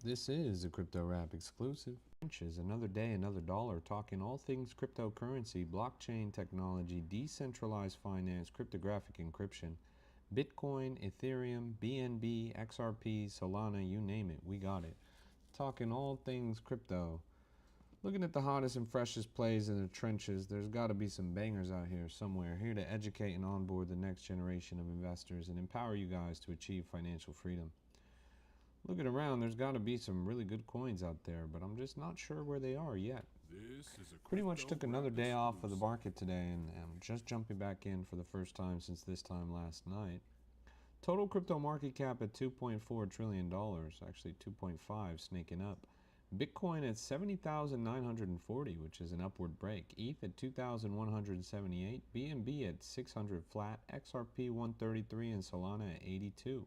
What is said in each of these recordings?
This is a Crypto Rap exclusive. Another day, another dollar, talking all things cryptocurrency, blockchain technology, decentralized finance, cryptographic encryption, Bitcoin, Ethereum, BNB, XRP, Solana, you name it, we got it. Talking all things crypto. Looking at the hottest and freshest plays in the trenches, there's got to be some bangers out here somewhere, here to educate and onboard the next generation of investors and empower you guys to achieve financial freedom. Looking around, there's got to be some really good coins out there, but I'm just not sure where they are yet. Pretty much took another day off of the market today, and I'm just jumping back in for the first time since this time last night. Total crypto market cap at $2.4 trillion, actually 2.5, snaking up. Bitcoin at 70,940, which is an upward break. ETH at 2,178, BNB at 600 flat, XRP 133, and Solana at 82.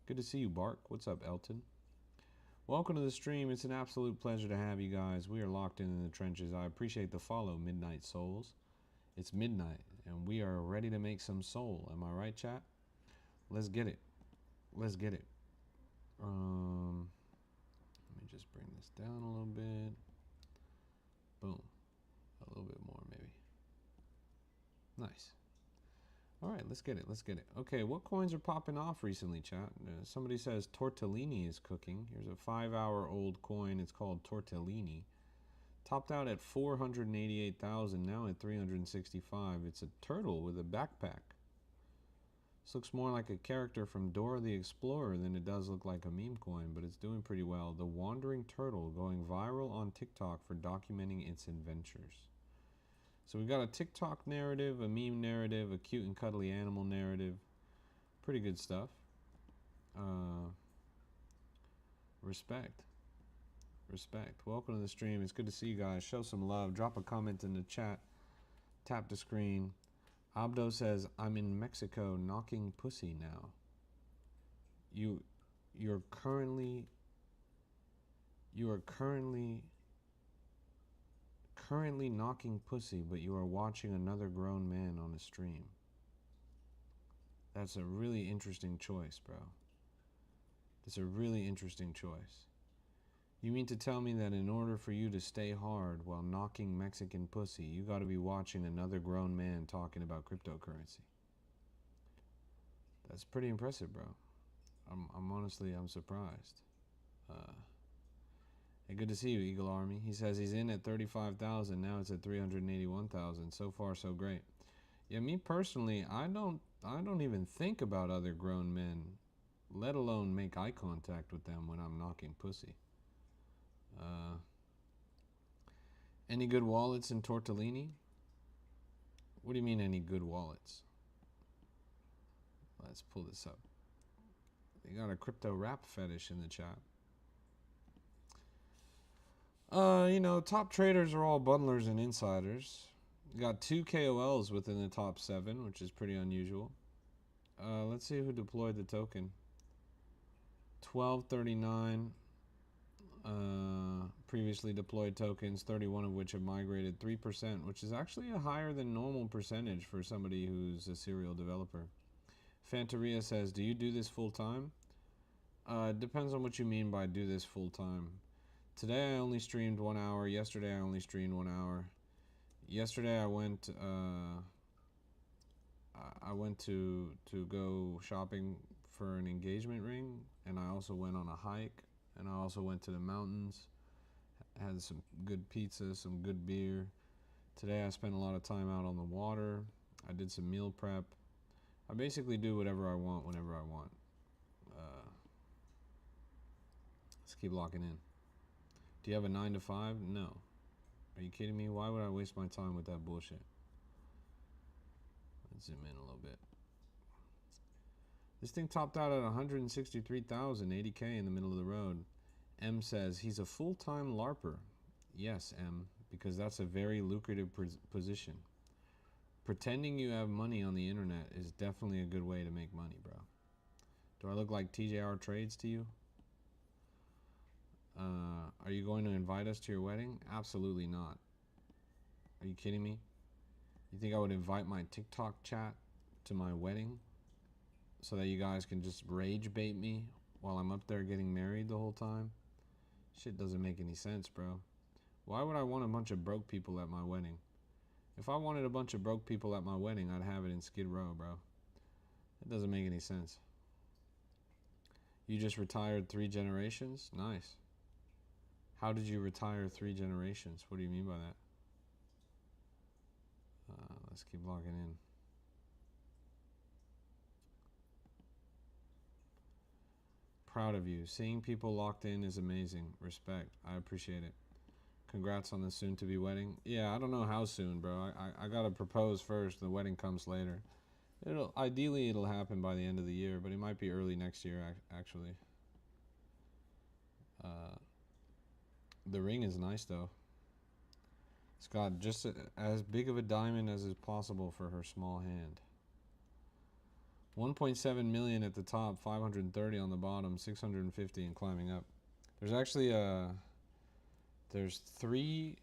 Good to see you, Bark. What's up, Elton? Welcome to the stream. It's an absolute pleasure to have you guys. We are locked in the trenches. I appreciate the follow, Midnight Souls. It's midnight, and we are ready to make some soul. Am I right, chat? Let's get it. Let's get it. Let me just bring this down a little bit. Boom. A little bit more, maybe. Nice. All right, let's get it. Let's get it. Okay, what coins are popping off recently, chat? Somebody says tortellini is cooking. Here's a 5-hour-old coin. It's called tortellini. Topped out at 488,000, now at 365. It's a turtle with a backpack. This looks more like a character from Dora the Explorer than it does look like a meme coin, but it's doing pretty well. The wandering turtle going viral on TikTok for documenting its adventures. So we've got a TikTok narrative, a meme narrative, a cute and cuddly animal narrative. Pretty good stuff. Respect. Respect. Welcome to the stream. It's good to see you guys. Show some love. Drop a comment in the chat. Tap the screen. Abdo says, I'm in Mexico knocking pussy now. You're currently knocking pussy, but you are watching another grown man on a stream. That's a really interesting choice, bro. That's a really interesting choice. You mean to tell me that in order for you to stay hard while knocking Mexican pussy, you got to be watching another grown man talking about cryptocurrency? That's pretty impressive, bro. I'm honestly surprised. Hey, good to see you, Eagle Army. He says he's in at 35,000. Now it's at 381,000. So far, so great. Yeah, me personally, I don't even think about other grown men, let alone make eye contact with them when I'm knocking pussy. Any good wallets in tortellini? What do you mean, any good wallets? Let's pull this up. They got a crypto rap fetish in the chat. You know, top traders are all bundlers and insiders. You got 2 KOLs within the top 7, which is pretty unusual. Let's see who deployed the token. 1239 previously deployed tokens, 31 of which have migrated, 3%, which is actually a higher than normal percentage for somebody who's a serial developer. Fantaria says, do you do this full time? Depends on what you mean by do this full time. Today I only streamed 1 hour. Yesterday I only streamed 1 hour. Yesterday I went to go shopping for an engagement ring, and I also went on a hike, and I also went to the mountains, had some good pizza, some good beer. Today I spent a lot of time out on the water. I did some meal prep. I basically do whatever I want whenever I want. Let's keep locking in. Do you have a 9 to 5? No. Are you kidding me? Why would I waste my time with that bullshit? Let's zoom in a little bit. This thing topped out at 163,000, 80K in the middle of the road. M says, he's a full-time LARPer. Yes, M, because that's a very lucrative position. Pretending you have money on the internet is definitely a good way to make money, bro. Do I look like TJR Trades to you? Are you going to invite us to your wedding? Absolutely not. Are you kidding me? You think I would invite my TikTok chat to my wedding so that you guys can just rage bait me while I'm up there getting married the whole time? Shit doesn't make any sense, bro. Why would I want a bunch of broke people at my wedding? If I wanted a bunch of broke people at my wedding, I'd have it in Skid Row, bro. It doesn't make any sense. You just retired 3 generations? Nice. How did you retire 3 generations? What do you mean by that? Let's keep logging in. Proud of you. Seeing people locked in is amazing. Respect. I appreciate it. Congrats on the soon-to-be wedding. Yeah, I don't know how soon, bro. I gotta propose first. The wedding comes later. Ideally it'll happen by the end of the year, but it might be early next year, actually. The ring is nice, though. It's got just as big of a diamond as is possible for her small hand. 1.7 million at the top, 530 on the bottom, 650 and climbing up. There's actually there's three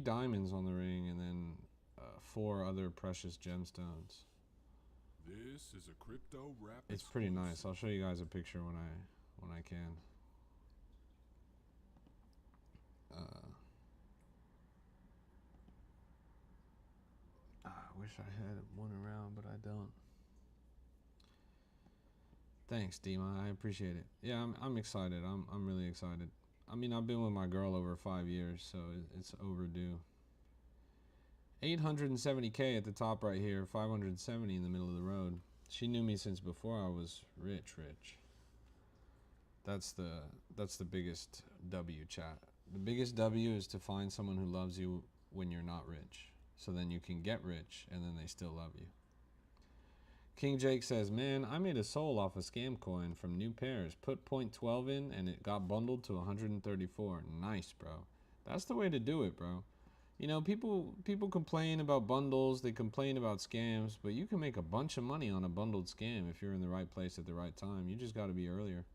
diamonds on the ring, and then 4 other precious gemstones. This is a crypto rap. It's pretty nice. I'll show you guys a picture when I can. I wish I had one around, but I don't. Thanks, Dima. I appreciate it. Yeah, I'm excited. I'm really excited. I mean, I've been with my girl over 5 years, so it's overdue. 870K at the top right here, 570 in the middle of the road. She knew me since before I was rich. That's the biggest W, chat. The biggest W is to find someone who loves you when you're not rich. So then you can get rich and then they still love you. King Jake says, man, I made a soul off a scam coin from new pairs. Put 0.12 in and it got bundled to 134. Nice, bro. That's the way to do it, bro. You know, people complain about bundles, they complain about scams, but you can make a bunch of money on a bundled scam if you're in the right place at the right time. You just got to be earlier.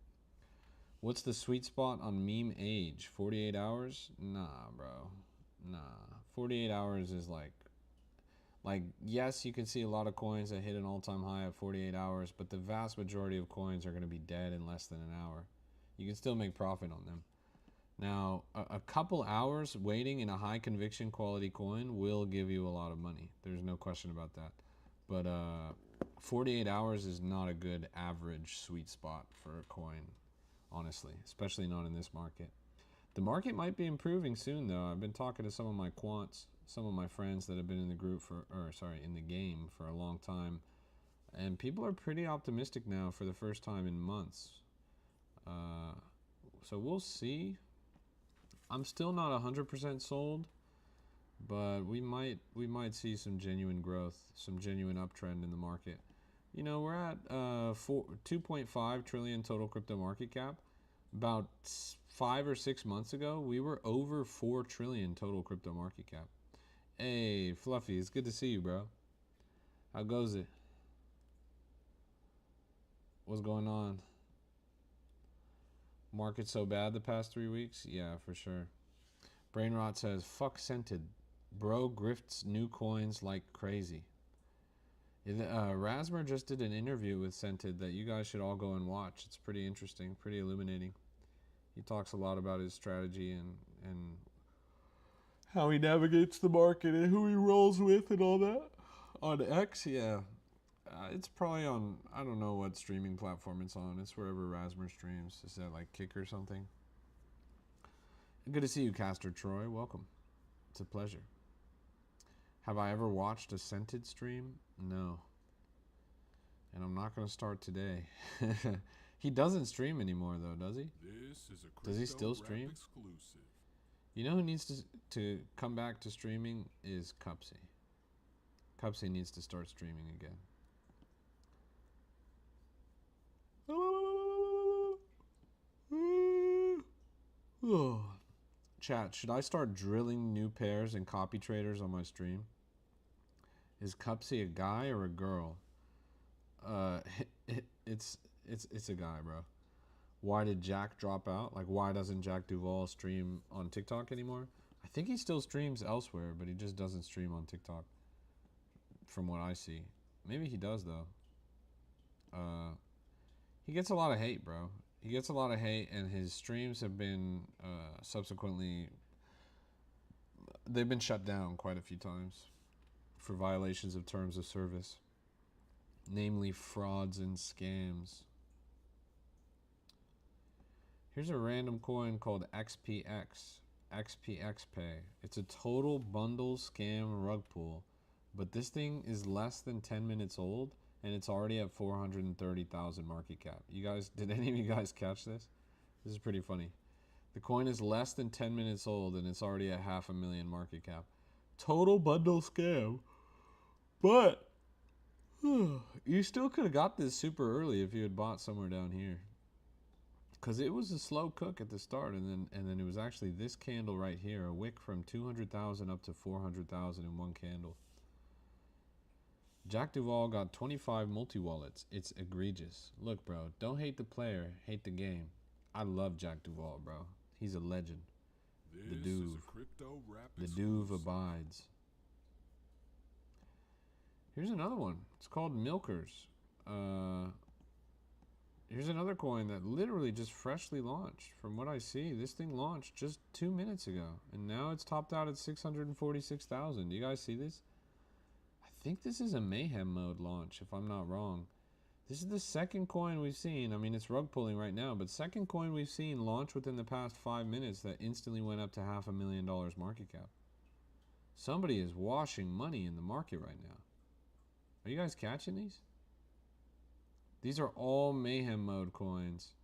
What's the sweet spot on meme age? 48 hours? Nah, bro. Nah. 48 hours is like, yes, you can see a lot of coins that hit an all-time high at 48 hours, but the vast majority of coins are going to be dead in less than an hour. You can still make profit on them. Now, a couple hours waiting in a high conviction quality coin will give you a lot of money. There's no question about that. But 48 hours is not a good average sweet spot for a coin, honestly, especially not in this market. The market might be improving soon, though. I've been talking to some of my quants, some of my friends that have been in the group in the game for a long time, and people are pretty optimistic now for the first time in months. So we'll see. I'm still not 100% sold, but we might see some genuine growth, some genuine uptrend in the market. You know, we're at 2.5 trillion total crypto market cap. About 5 or 6 months ago, we were over 4 trillion total crypto market cap. Hey, Fluffy, it's good to see you, bro. How goes it? What's going on? Market so bad the past 3 weeks? Yeah, for sure. Brainrot says, fuck Scented. Bro grifts new coins like crazy. Rasmer just did an interview with Scented that you guys should all go and watch. It's pretty interesting, pretty illuminating. He talks a lot about his strategy and how he navigates the market and who he rolls with and all that. On X, yeah. It's probably on, I don't know what streaming platform it's on. It's wherever Rasmer streams. Is that like Kick or something? Good to see you, Caster Troy. Welcome. It's a pleasure. Have I ever watched a Scented stream? No. And I'm not going to start today. He doesn't stream anymore, though, does he? Does he still stream? Exclusive. You know who needs to come back to streaming is Cupsy. Cupsy needs to start streaming again. Chat, should I start drilling new pairs and copy traders on my stream? Is Cupsy a guy or a girl? It's a guy, bro. Why did Jack drop out? Like, why doesn't Jack Duvall stream on TikTok anymore? I think he still streams elsewhere, but he just doesn't stream on TikTok, from what I see. Maybe he does, though. He gets a lot of hate, bro. He gets a lot of hate, and his streams have been subsequently, they've been shut down quite a few times for violations of terms of service, namely frauds and scams. Here's a random coin called XPX Pay. It's a total bundle scam rug pull, but this thing is less than 10 minutes old, and it's already at 430,000 market cap. You guys, did any of you guys catch this? This is pretty funny. The coin is less than 10 minutes old, and it's already at 500,000 market cap. Total bundle scam. But you still could have got this super early if you had bought somewhere down here, because it was a slow cook at the start, and then it was actually this candle right here, a wick from 200,000 up to 400,000 in one candle. Jack Duvall got 25 multi-wallets. It's egregious. Look, bro, don't hate the player, hate the game. I love Jack Duvall, bro. He's a legend. The Duve abides. Here's another one. It's called Milkers. Here's another coin that literally just freshly launched. From what I see, this thing launched just 2 minutes ago, and now it's topped out at 646,000. Do you guys see this? I think this is a mayhem mode launch, if I'm not wrong. This is the second coin we've seen. I mean, it's rug pulling right now, but second coin we've seen launch within the past 5 minutes that instantly went up to $500,000 market cap. Somebody is washing money in the market right now. Are you guys catching these? These are all mayhem mode coins.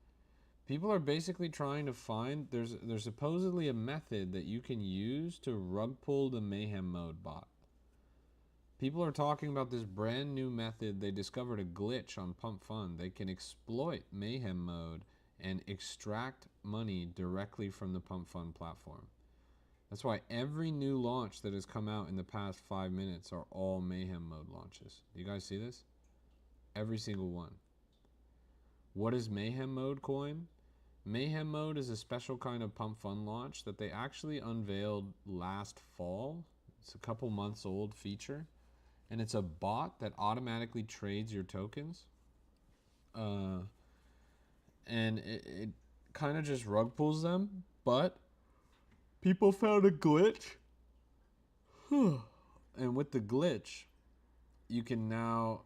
People are basically trying to find, there's supposedly a method that you can use to rug pull the mayhem mode bot. People are talking about this brand new method. They discovered a glitch on Pump Fund. They can exploit mayhem mode and extract money directly from the Pump Fund platform. That's why every new launch that has come out in the past 5 minutes are all mayhem mode launches. Do you guys see this? Every single one. What is mayhem mode coin? Mayhem mode is a special kind of Pump Fund launch that they actually unveiled last fall. It's a couple months old feature. And it's a bot that automatically trades your tokens. And it kind of just rug pulls them. But people found a glitch. And with the glitch, you can now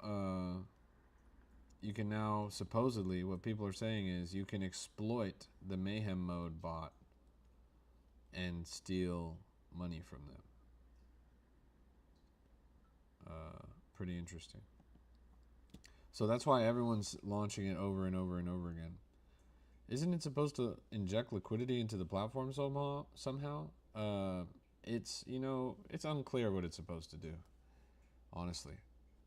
supposedly, what people are saying is you can exploit the mayhem mode bot and steal money from them. Pretty interesting. So that's why everyone's launching it over and over and over again. Isn't it supposed to inject liquidity into the platform somehow? It's, you know, it's unclear what it's supposed to do, honestly.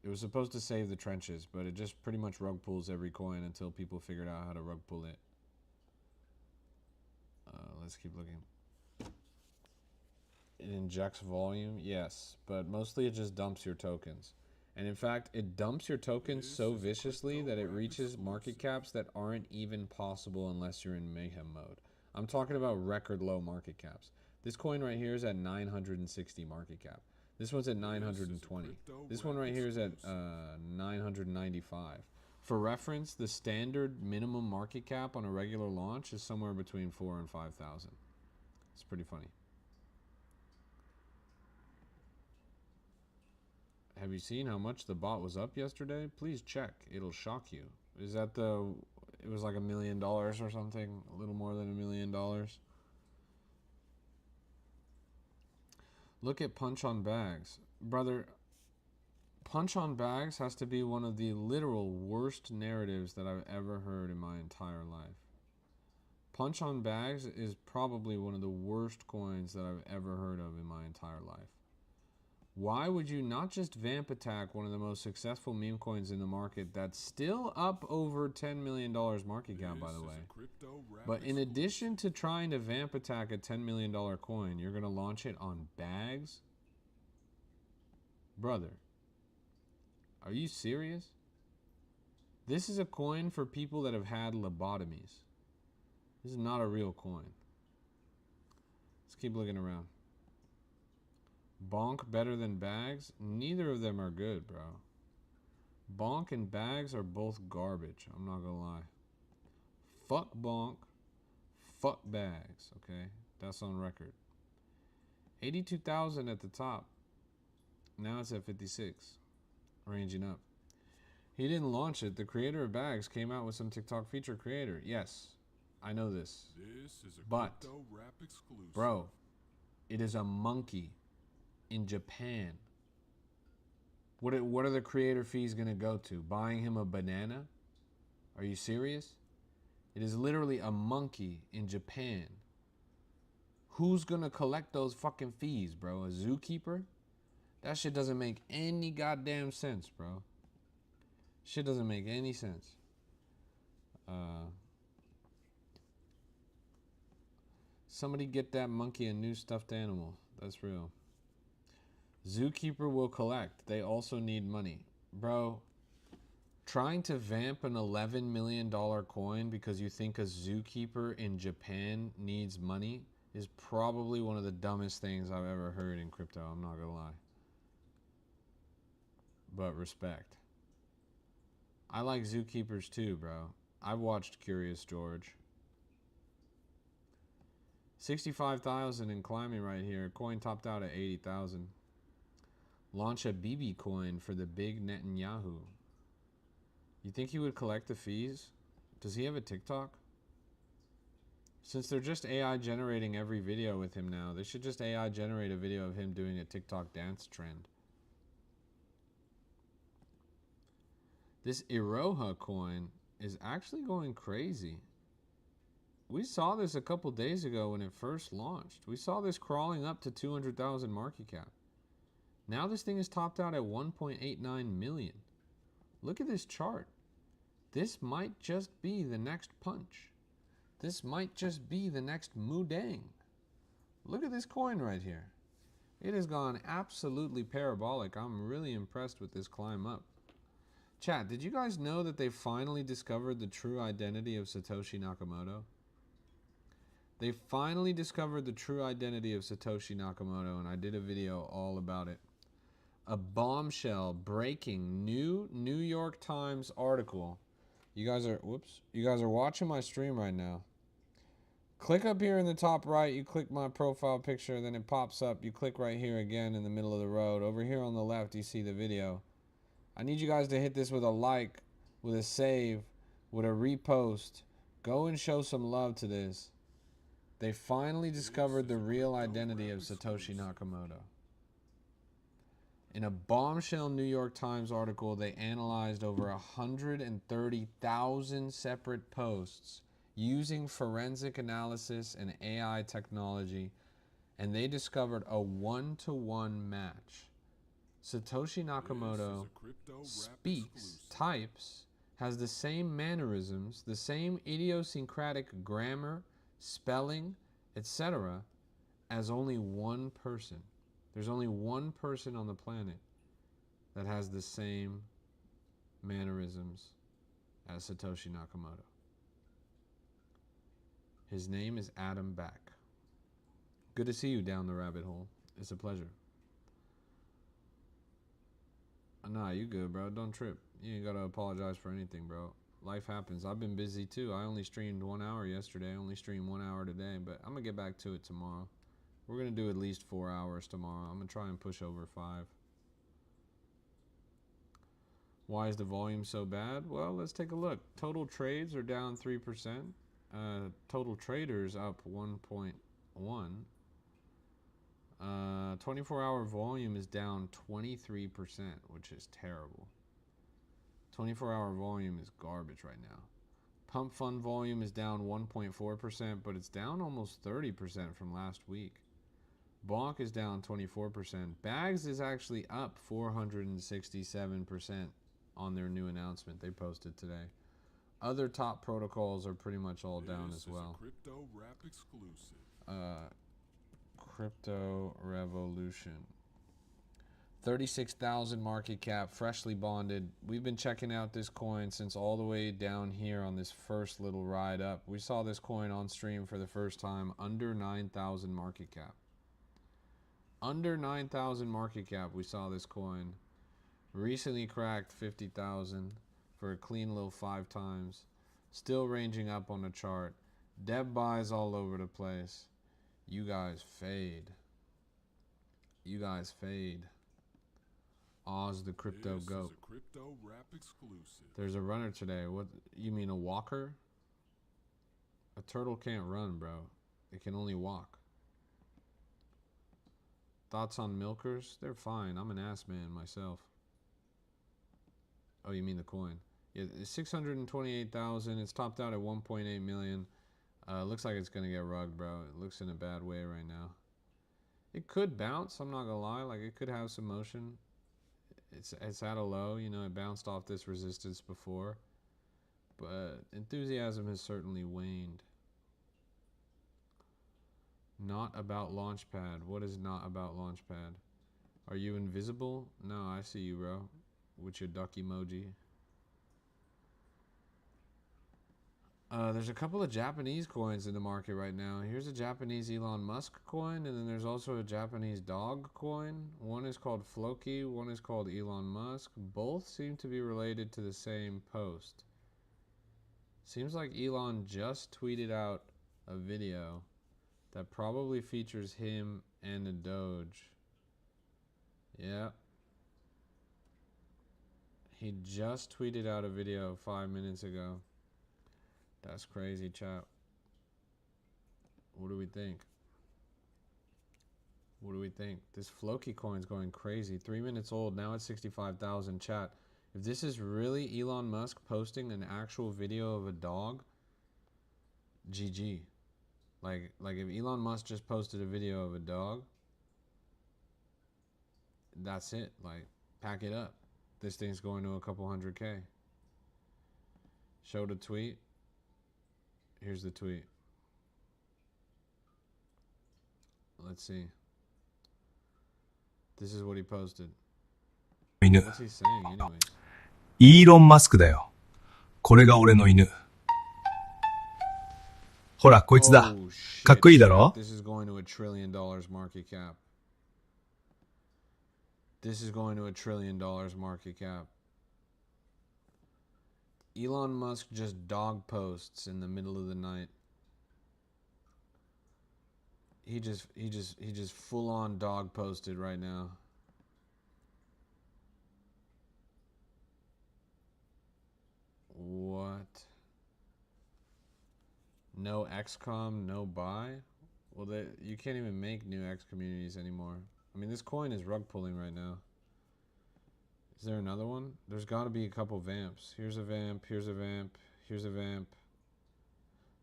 It was supposed to save the trenches, but it just pretty much rug pulls every coin until people figured out how to rug pull it. Let's keep looking. It injects volume, yes, but mostly it just dumps your tokens. And in fact, it dumps your tokens so viciously that it reaches market caps that aren't even possible unless you're in mayhem mode. I'm talking about record low market caps. This coin right here is at 960 market cap. This one's at 920. This one right here is at 995. For reference, the standard minimum market cap on a regular launch is somewhere between 4,000 and 5,000. It's pretty funny. Have you seen how much the bot was up yesterday? Please check. It'll shock you. Is that it was like $1 million or something? A little more than $1 million? Look at Punch on Bags. Brother, Punch on Bags has to be one of the literal worst narratives that I've ever heard in my entire life. Punch on Bags is probably one of the worst coins that I've ever heard of in my entire life. Why would you not just vamp attack one of the most successful meme coins in the market that's still up over $10 million market cap, by the way? But in addition to trying to vamp attack a $10 million coin, you're going to launch it on bags? Brother, are you serious? This is a coin for people that have had lobotomies. This is not a real coin. Let's keep looking around. Bonk better than bags? Neither of them are good, bro. Bonk and bags are both garbage. I'm not gonna lie. Fuck bonk. Fuck bags. Okay, that's on record. 82,000 at the top. Now it's at 56, ranging up. He didn't launch it. The creator of bags came out with some TikTok feature creator. Yes, I know this. This is a But, crypto rap exclusive. bro, it is a monkey in Japan. What are the creator fees going to go to? Buying him a banana? Are you serious? It is literally a monkey in Japan. Who's going to collect those fucking fees, bro? A zookeeper? That shit doesn't make any goddamn sense, bro. Shit doesn't make any sense. Somebody get that monkey a new stuffed animal. That's real. Zookeeper will collect. They also need money. Bro, trying to vamp an $11 million coin because you think a zookeeper in Japan needs money is probably one of the dumbest things I've ever heard in crypto. I'm not gonna lie. But respect. I like zookeepers too, bro. I've watched Curious George. 65,000 and climbing right here. Coin topped out at 80,000. Launch a BB coin for the big Netanyahu. You think he would collect the fees? Does he have a TikTok? Since they're just AI generating every video with him now, they should just AI generate a video of him doing a TikTok dance trend. This Iroha coin is actually going crazy. We saw this a couple days ago when it first launched. We saw this crawling up to 200,000 market cap. Now this thing is topped out at 1.89 million. Look at this chart. This might just be the next punch. This might just be the next Mudang. Look at this coin right here. It has gone absolutely parabolic. I'm really impressed with this climb up. Chat, did you guys know that they finally discovered the true identity of Satoshi Nakamoto? They finally discovered the true identity of Satoshi Nakamoto, and I did a video all about it. A bombshell breaking new New York Times article. You guys are watching my stream right now. Click up here in the top right, you click my profile picture, then it pops up. You click right here again in the middle of the road. Over here on the left, you see the video. I need you guys to hit this with a like, with a save, with a repost. Go and show some love to this. They finally discovered the real identity of Satoshi Nakamoto. In a bombshell New York Times article, they analyzed over 130,000 separate posts using forensic analysis and AI technology, and they discovered a one-to-one match. Satoshi Nakamoto speaks, types, has the same mannerisms, the same idiosyncratic grammar, spelling, etc. as only one person. There's only one person on the planet that has the same mannerisms as Satoshi Nakamoto. His name is Adam Back. Good to see you down the rabbit hole. It's a pleasure. Nah, you good, bro. Don't trip. You ain't gotta apologize for anything, bro. Life happens. I've been busy too. I only streamed 1 hour yesterday. I only streamed 1 hour today, but I'm gonna get back to it tomorrow. We're gonna do at least 4 hours tomorrow. I'm gonna try and push over 5. Why is the volume so bad? Well, let's take a look. Total trades are down 3%. Total traders up 1.1. 24-hour volume is down 23%, which is terrible. 24-hour volume is garbage right now. Pump fund volume is down 1.4%, but it's down almost 30% from last week. Bonk is down 24%. Bags is actually up 467% on their new announcement they posted today. Other top protocols are pretty much all down as well. Crypto rap exclusive. Crypto Revolution. 36,000 market cap, freshly bonded. We've been checking out this coin since all the way down here on this first little ride up. We saw this coin on stream for the first time under 9,000 market cap. Under 9,000 market cap, we saw this coin. Recently cracked 50,000 for a clean little 5 times. Still ranging up on the chart. Deb buys all over the place. You guys fade. You guys fade. Oz the crypto This goat. is a crypto rap exclusive. There's a runner today. What you mean, a walker? A turtle can't run, bro. It can only walk. Thoughts on milkers? They're fine. I'm an ass man myself. Oh, you mean the coin? Yeah, it's 628,000. It's topped out at 1.8 million. Looks like it's gonna get rugged, bro. It looks in a bad way right now. It could bounce. I'm not gonna lie. Like, it could have some motion. It's at a low. You know, it bounced off this resistance before, but enthusiasm has certainly waned. Not about Launchpad. What is not about Launchpad? Are you invisible? No, I see you, bro. With your duck emoji. There's a couple of Japanese coins in the market right now. Here's a Japanese Elon Musk coin, and then there's also a Japanese dog coin. One is called Floki, one is called Elon Musk. Both seem to be related to the same post. Seems like Elon just tweeted out a video that probably features him and a Doge. Yeah. He just tweeted out a video 5 minutes ago. That's crazy, chat. What do we think? What do we think? This Floki coin's going crazy. 3 minutes old. Now it's 65,000. Chat. If this is really Elon Musk posting an actual video of a dog, GG. Like if Elon Musk just posted a video of a dog, that's it. Like, pack it up. This thing's going to a couple 100K. Show the tweet. Here's the tweet. Let's see. This is what he posted. 犬。 What's he saying anyways? イーロン・マスクだよ。これが俺の犬。ほら、こいつだ。 Oh, shit, かっこいいだろ？ This is going to $1 trillion market cap. This is going to $1 trillion market cap. Elon Musk just dog posts in the middle of the night. He just full on dog posted right now. What? No XCOM, no buy? Well, you can't even make new X communities anymore. I mean, this coin is rug pulling right now. Is there another one? There's got to be a couple vamps. Here's a vamp, here's a vamp, here's a vamp.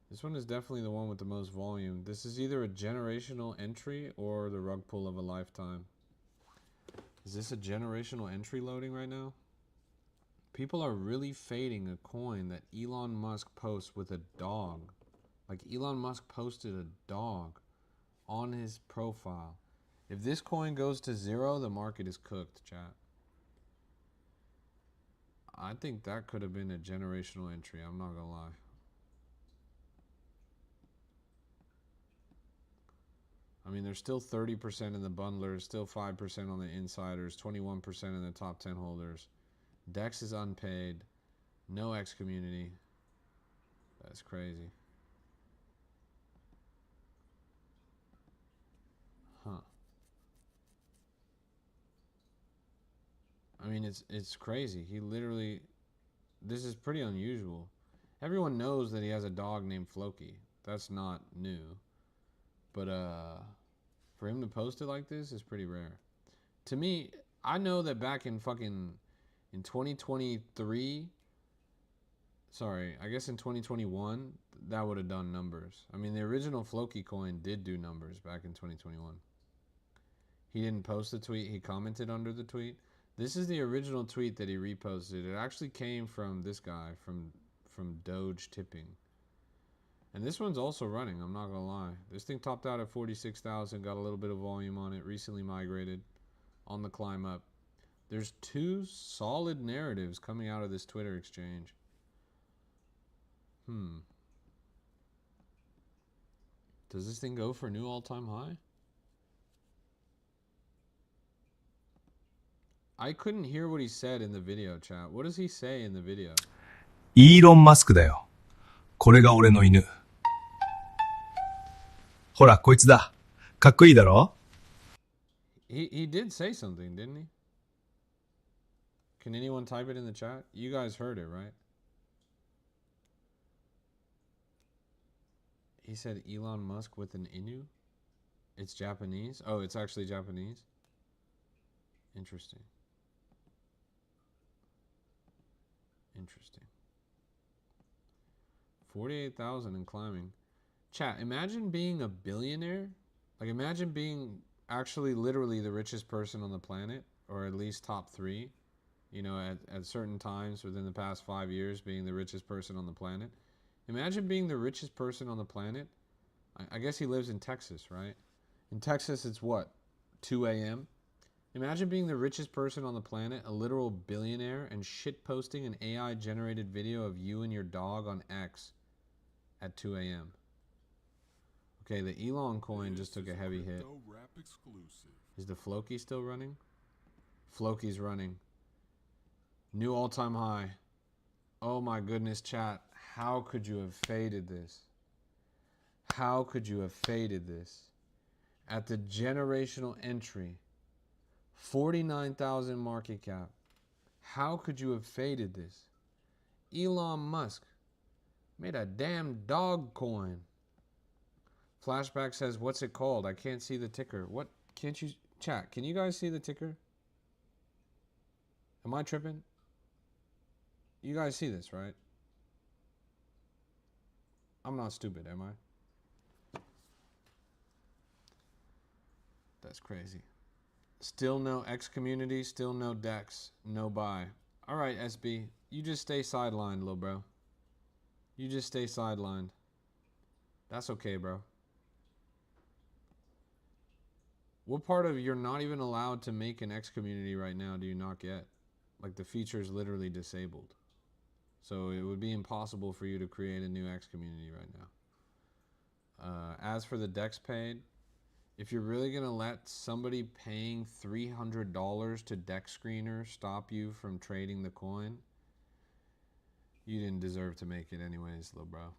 This one is definitely the one with the most volume. This is either a generational entry or the rug pull of a lifetime. Is this a generational entry loading right now? People are really fading a coin that Elon Musk posts with a dog. Like, Elon Musk posted a dog on his profile. If this coin goes to 0, the market is cooked, chat. I think that could have been a generational entry. I'm not gonna lie. I mean, there's still 30% in the bundlers, still 5% on the insiders, 21% in the top 10 holders. Dex is unpaid. No X community. That's crazy. Huh. I mean, it's crazy. He literally... This is pretty unusual. Everyone knows that he has a dog named Floki. That's not new. But for him to post it like this is pretty rare. To me, I know that back in 2023, sorry, I guess in 2021, that would have done numbers. I mean, the original Floki coin did do numbers back in 2021. He didn't post the tweet, he commented under the tweet. This is the original tweet that he reposted. It actually came from this guy, from Doge Tipping. And this one's also running, I'm not gonna lie. This thing topped out at 46,000, got a little bit of volume on it, recently migrated, on the climb up. There's 2 solid narratives coming out of this Twitter exchange. Does this thing go for a new all-time high? I couldn't hear what he said in the video, chat. What does he say in the video? イーロン・マスクだよ。これが俺の犬。ほら、こいつだ。かっこいいだろ? He did say something, didn't he? Can anyone type it in the chat? You guys heard it, right? He said Elon Musk with an Inu? It's Japanese? Oh, it's actually Japanese? Interesting. Interesting. 48,000 and climbing. Chat, imagine being a billionaire. Like, imagine being actually literally the richest person on the planet, or at least top 3, you know, at certain times within the past 5 years, being the richest person on the planet. Imagine being the richest person on the planet. I guess he lives in Texas, right? In Texas, it's what? 2 a.m.? Imagine being the richest person on the planet, a literal billionaire, and shitposting an AI-generated video of you and your dog on X at 2 a.m. Okay, the Elon coin just took a heavy hit. Is the Floki still running? Floki's running. New all-time high. Oh my goodness, chat. How could you have faded this? How could you have faded this? At the generational entry, 49,000 market cap. How could you have faded this? Elon Musk made a damn dog coin. Flashback says, what's it called? I can't see the ticker. What? Can't you? Chat, can you guys see the ticker? Am I tripping? You guys see this, right? I'm not stupid, am I? That's crazy. Still no X community, still no DEX, no buy. All right, SB, you just stay sidelined, little bro. You just stay sidelined. That's okay, bro. What part of you're not even allowed to make an X community right now do you not get? Like, the feature is literally disabled. So it would be impossible for you to create a new X community right now. As for the DEX paid, if you're really going to let somebody paying $300 to DEX Screener stop you from trading the coin, you didn't deserve to make it anyways, little bro.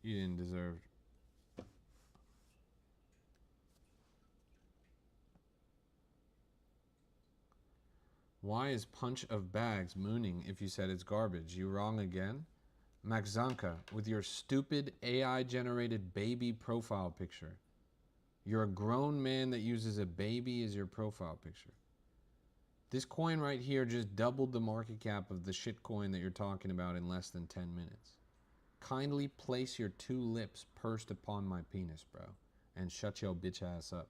You didn't deserve. Why is Punch of Bags mooning if you said it's garbage? You wrong again? Max Zanka, with your stupid AI-generated baby profile picture. You're a grown man that uses a baby as your profile picture. This coin right here just doubled the market cap of the shit coin that you're talking about in less than 10 minutes. Kindly place your 2 lips pursed upon my penis, bro, and shut your bitch ass up.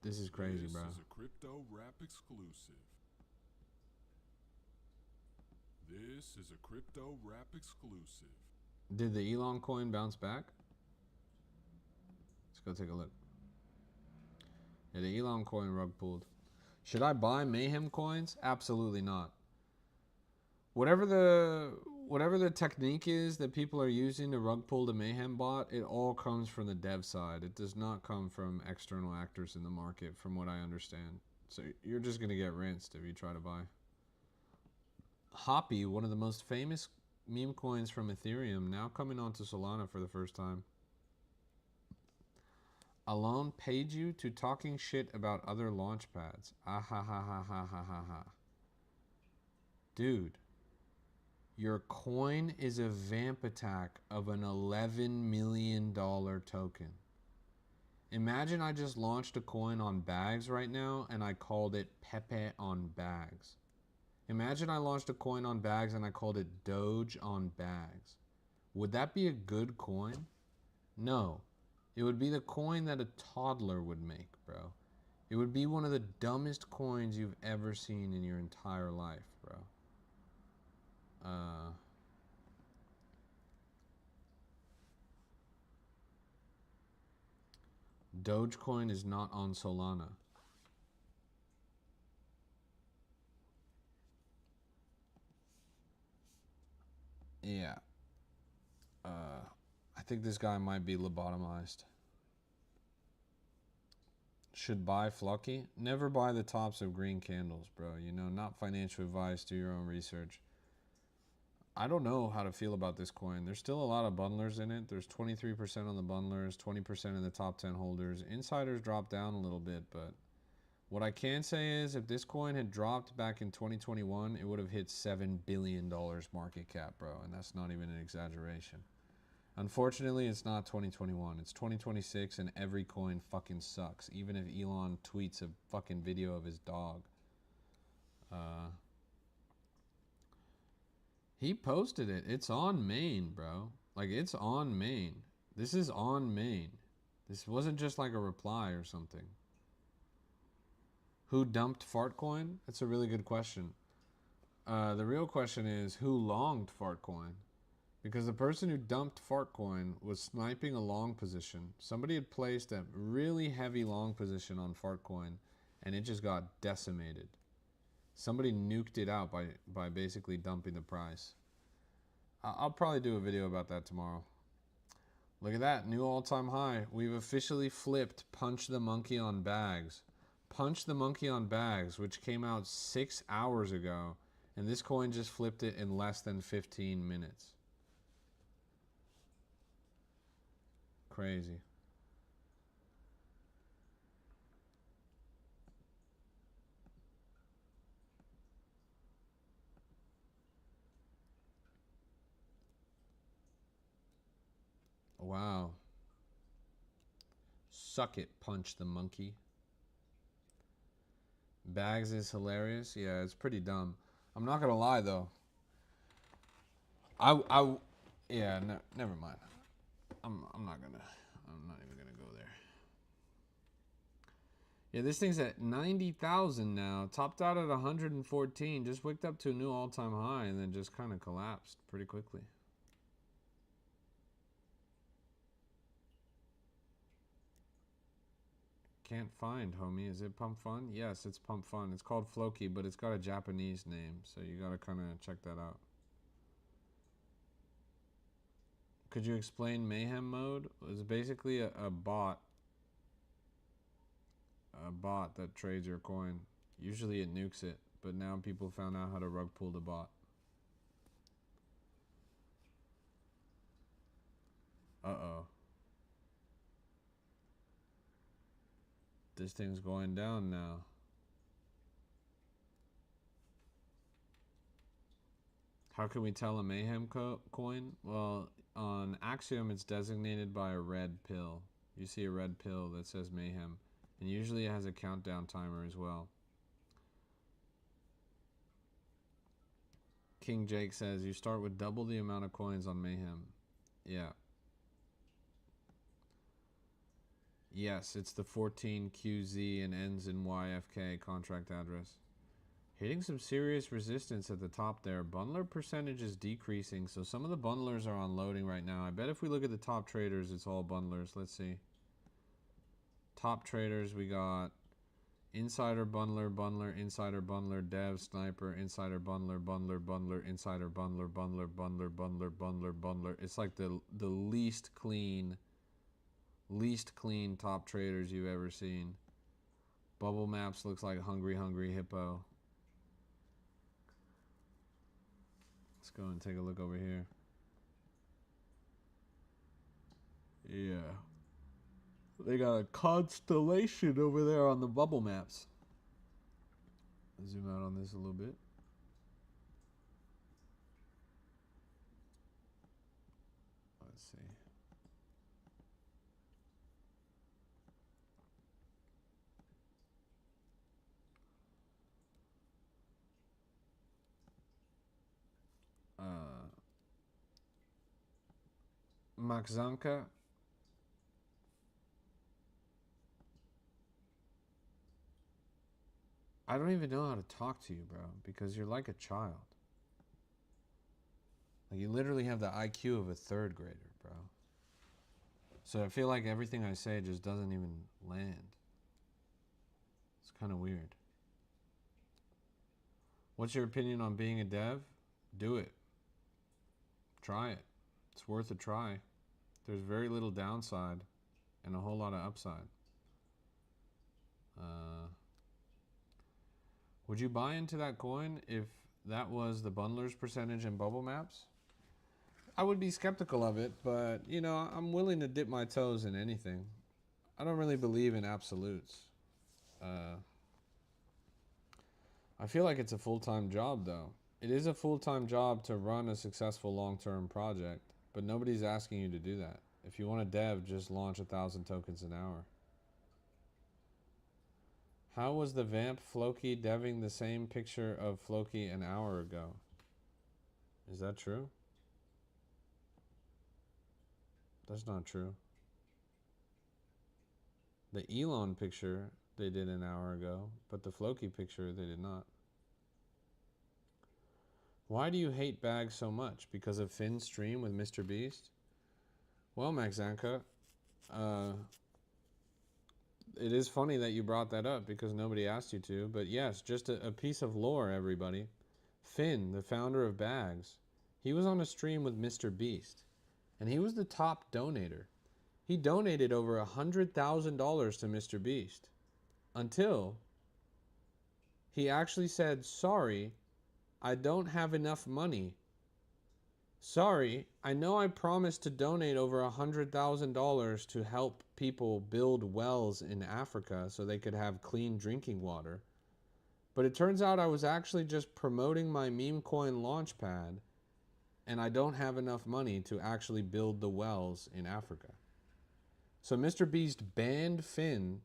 This is crazy, bro. This is a crypto rap exclusive. This is a crypto rap exclusive. Did the Elon coin bounce back? Let's go take a look. Yeah, the Elon coin rug pulled. Should I buy Mayhem coins? Absolutely not. Whatever the technique is that people are using to rug pull the Mayhem bot, it all comes from the dev side. It does not come from external actors in the market, from what I understand. So you're just going to get rinsed if you try to buy. Hoppy, one of the most famous meme coins from Ethereum, now coming onto Solana for the first time. Alone paid you to talking shit about other launch pads. Ah ha ha ha ha ha ha ha. Dude, your coin is a vamp attack of an $11 million token. Imagine I just launched a coin on Bags right now and I called it Pepe on Bags. Imagine I launched a coin on Bags and I called it Doge on Bags. Would that be a good coin? No. It would be the coin that a toddler would make, bro. It would be one of the dumbest coins you've ever seen in your entire life, bro. Dogecoin is not on Solana. Yeah. I think this guy might be lobotomized. Should buy Flocky? Never buy the tops of green candles, bro. You know, not financial advice. Do your own research. I don't know how to feel about this coin. There's still a lot of bundlers in it. There's 23% on the bundlers, 20% in the top 10 holders. Insiders dropped down a little bit, but what I can say is if this coin had dropped back in 2021, it would have hit $7 billion market cap, bro. And that's not even an exaggeration. Unfortunately, it's not 2021. It's 2026 and every coin fucking sucks. Even if Elon tweets a fucking video of his dog. He posted it. It's on main, bro. Like, it's on main. This is on main. This wasn't just like a reply or something. Who dumped Fartcoin? That's a really good question. The real question is, who longed Fartcoin? Because the person who dumped Fartcoin was sniping a long position. Somebody had placed a really heavy long position on Fartcoin, and it just got decimated. Somebody nuked it out by basically dumping the price. I'll probably do a video about that tomorrow. Look at that, new all-time high. We've officially flipped Punch the Monkey on Bags. Punch the Monkey on Bags, which came out 6 hours ago, and this coin just flipped it in less than 15 minutes. Crazy. Wow. Suck it, Punch the Monkey. Bags is hilarious. Yeah, it's pretty dumb. I'm not gonna lie though. Yeah, no, never mind. I'm not even gonna go there. Yeah, this thing's at 90,000 now. Topped out at 114. Just wicked up to a new all-time high and then just kind of collapsed pretty quickly. Can't find, homie. Is it Pump Fun? Yes, it's Pump Fun. It's called Floki, but it's got a Japanese name, so you gotta kind of check that out. Could you explain Mayhem Mode? It's basically a bot. A bot that trades your coin. Usually it nukes it, but now people found out how to rug pull the bot. Uh-oh. This thing's going down now. How can we tell a Mayhem coin? Well, on Axiom, it's designated by a red pill. You see a red pill that says Mayhem. And usually it has a countdown timer as well. King Jake says, you start with double the amount of coins on Mayhem. Yeah. Yes, it's the 14QZ and ends in YFK contract address. Hitting some serious resistance at the top there. Bundler percentage is decreasing, so some of the bundlers are unloading right now. I bet if we look at the top traders, it's all bundlers. Let's see. Top traders, we got Insider Bundler, Bundler, Insider Bundler, Dev, Sniper, Insider Bundler, Bundler, Bundler, Insider Bundler, Bundler, Bundler, Bundler, Bundler, Bundler. It's like the least clean top traders you've ever seen. Bubble Maps looks like Hungry Hippo. Let's go and take a look over here. Yeah. They got a constellation over there on the bubble maps. Zoom out on this a little bit. Let's see. Maxanka. I don't even know how to talk to you, bro, because you're like a child. Like, you literally have the IQ of a 3rd grader, bro. So I feel like everything I say just doesn't even land. It's kind of weird. What's your opinion on being a dev? Do it. Try it. It's worth a try. There's very little downside and a whole lot of upside. Uh, would you buy into that coin if that was the bundler's percentage in bubble maps? I would be skeptical of it, but you know, I'm willing to dip my toes in anything. I don't really believe in absolutes. I feel like it's a full-time job, though. It is a full-time job to run a successful long-term project, but nobody's asking you to do that. If you want to dev, just launch 1,000 tokens an hour. How was the vamp Floki deving the same picture of Floki an hour ago? Is that true? That's not true. The Elon picture they did an hour ago, but the Floki picture they did not. Why do you hate bags so much? Because of Finn's stream with Mr. Beast? Well, Max Zanka, it is funny that you brought that up because nobody asked you to, but yes, just a piece of lore, everybody. Finn, the founder of Bags, he was on a stream with Mr. Beast, and he was the top donator. He donated over $100,000 to Mr. Beast until he actually said, sorry, I don't have enough money. Sorry, I know I promised to donate over $100,000 to help people build wells in Africa so they could have clean drinking water. But it turns out I was actually just promoting my meme coin launchpad, and I don't have enough money to actually build the wells in Africa. So Mr. Beast banned Finn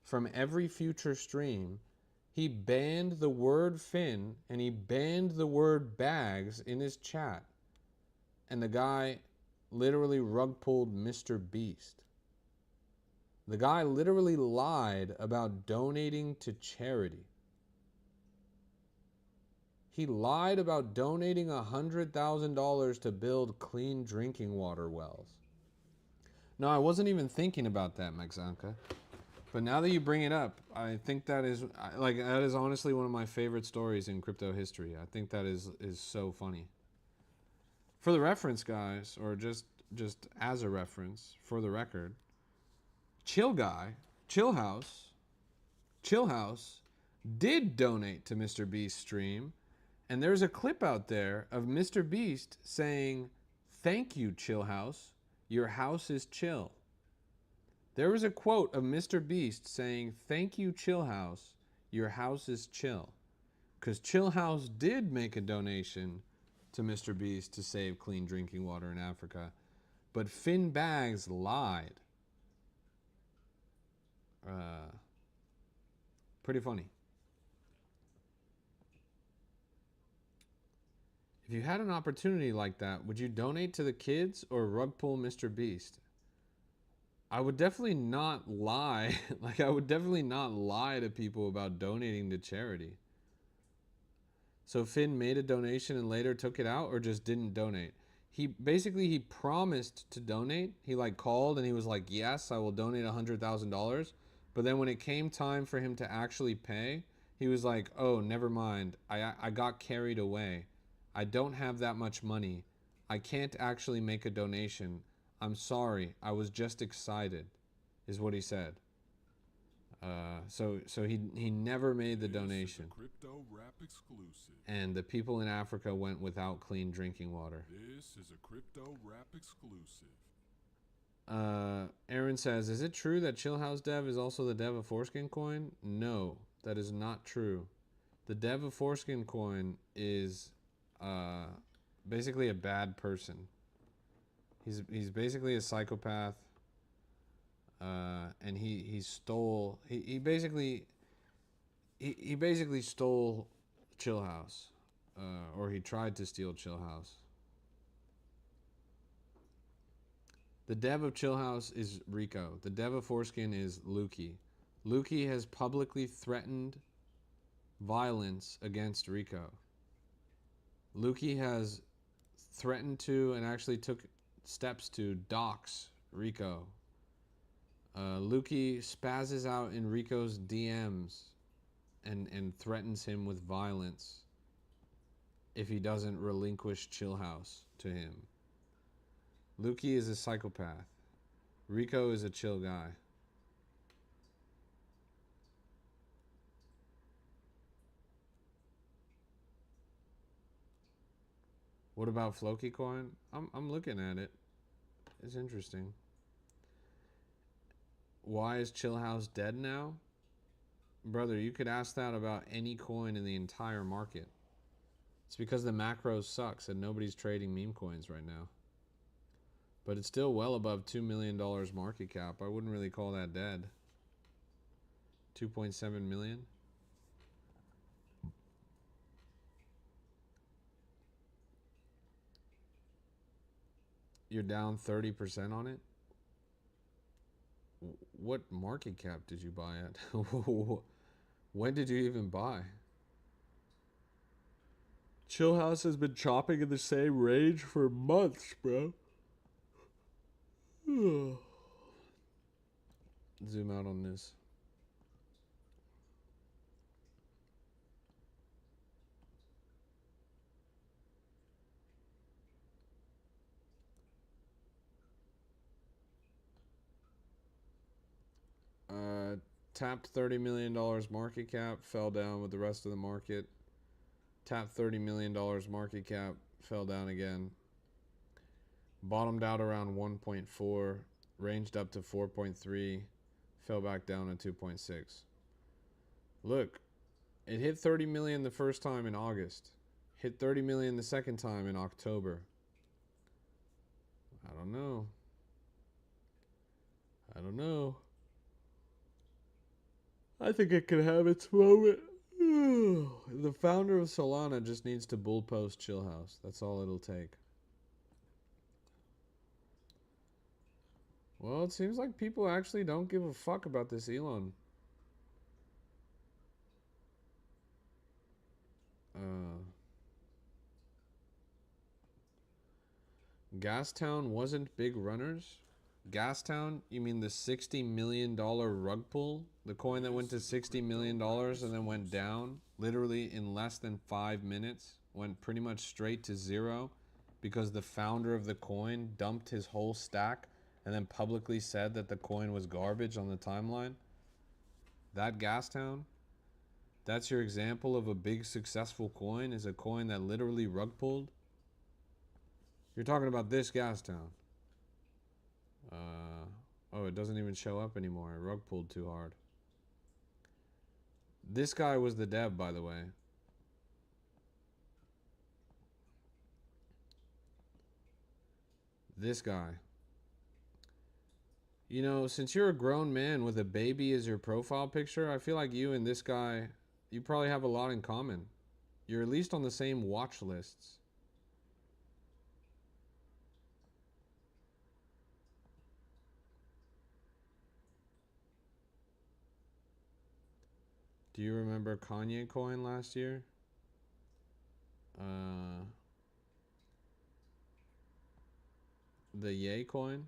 from every future stream. He banned the word Finn, and he banned the word bags in his chat. And the guy literally rug pulled Mr. Beast. The guy literally lied about donating to charity. He lied about donating $100,000 to build clean drinking water wells. No, I wasn't even thinking about that, Maxanka. But now that you bring it up, I think that is honestly one of my favorite stories in crypto history. I think that is so funny. For the reference, guys, or just as a reference, for the record, Chill House did donate to Mr. Beast's stream, and there's a clip out there of Mr. Beast saying, "Thank you, Chill House. Your house is chill." There was a quote of Mr. Beast saying, "Thank you, Chill House. Your house is chill." Because Chill House did make a donation to Mr. Beast to save clean drinking water in Africa. But Finn Bags lied. Pretty funny. If you had an opportunity like that, would you donate to the kids or rug pull Mr. Beast? I would definitely not lie. I would definitely not lie to people about donating to charity. So Finn made a donation and later took it out, or just didn't donate? He promised to donate. He called and he was like, "Yes, I will donate $100,000." But then when it came time for him to actually pay, he was like, "Oh, never mind. I got carried away. I don't have that much money. I can't actually make a donation. I'm sorry. I was just excited," is what he said. So he never made the donation. This is a crypto rap exclusive. And the people in Africa went without clean drinking water. This is a crypto rap exclusive. Aaron says, is it true that Chillhouse Dev is also the dev of Foreskin Coin? No, that is not true. The dev of Foreskin Coin is basically a bad person. He's basically a psychopath. And he basically stole Chill House, or he tried to steal Chill House. The dev of Chill House is Rico. The dev of Foreskin is Lukey. Lukey has publicly threatened violence against Rico. Lukey has threatened to and actually took steps to dox Rico. Lukey spazzes out in Rico's DMs and threatens him with violence if he doesn't relinquish Chill House to him. Lukey is a psychopath. Rico is a chill guy. What about Floki coin? I'm looking at it. It's interesting. Why is Chill House dead now? Brother, you could ask that about any coin in the entire market. It's because the macro sucks and nobody's trading meme coins right now. But it's still well above $2 million market cap. I wouldn't really call that dead. 2.7 million. You're down 30% on it? What market cap did you buy at? When did you even buy? Chill House has been chopping in the same range for months, bro. Zoom out on this. Tapped $30 million market cap, fell down with the rest of the market. Tapped $30 million market cap, fell down again. Bottomed out around 1.4, ranged up to 4.3, fell back down to 2.6. Look, it hit 30 million the first time in August. Hit 30 million the second time in October. I don't know. I think it could have its moment. The founder of Solana just needs to bull post Chill House. That's all it'll take. Well, it seems like people actually don't give a fuck about this Elon. Gastown wasn't big runners? Gastown? You mean the $60 million rug pull? The coin that went to $60 million and then went down literally in less than 5 minutes? Went pretty much straight to zero because the founder of the coin dumped his whole stack and then publicly said that the coin was garbage on the timeline? That Gastown? That's your example of a big successful coin, is a coin that literally rug pulled? You're talking about this Gastown. Oh, it doesn't even show up anymore. I rug pulled too hard. This guy was the dev, by the way. This guy. You know, since you're a grown man with a baby as your profile picture, I feel like you and this guy, you probably have a lot in common. You're at least on the same watch lists. Do you remember Kanye coin last year? The Ye coin?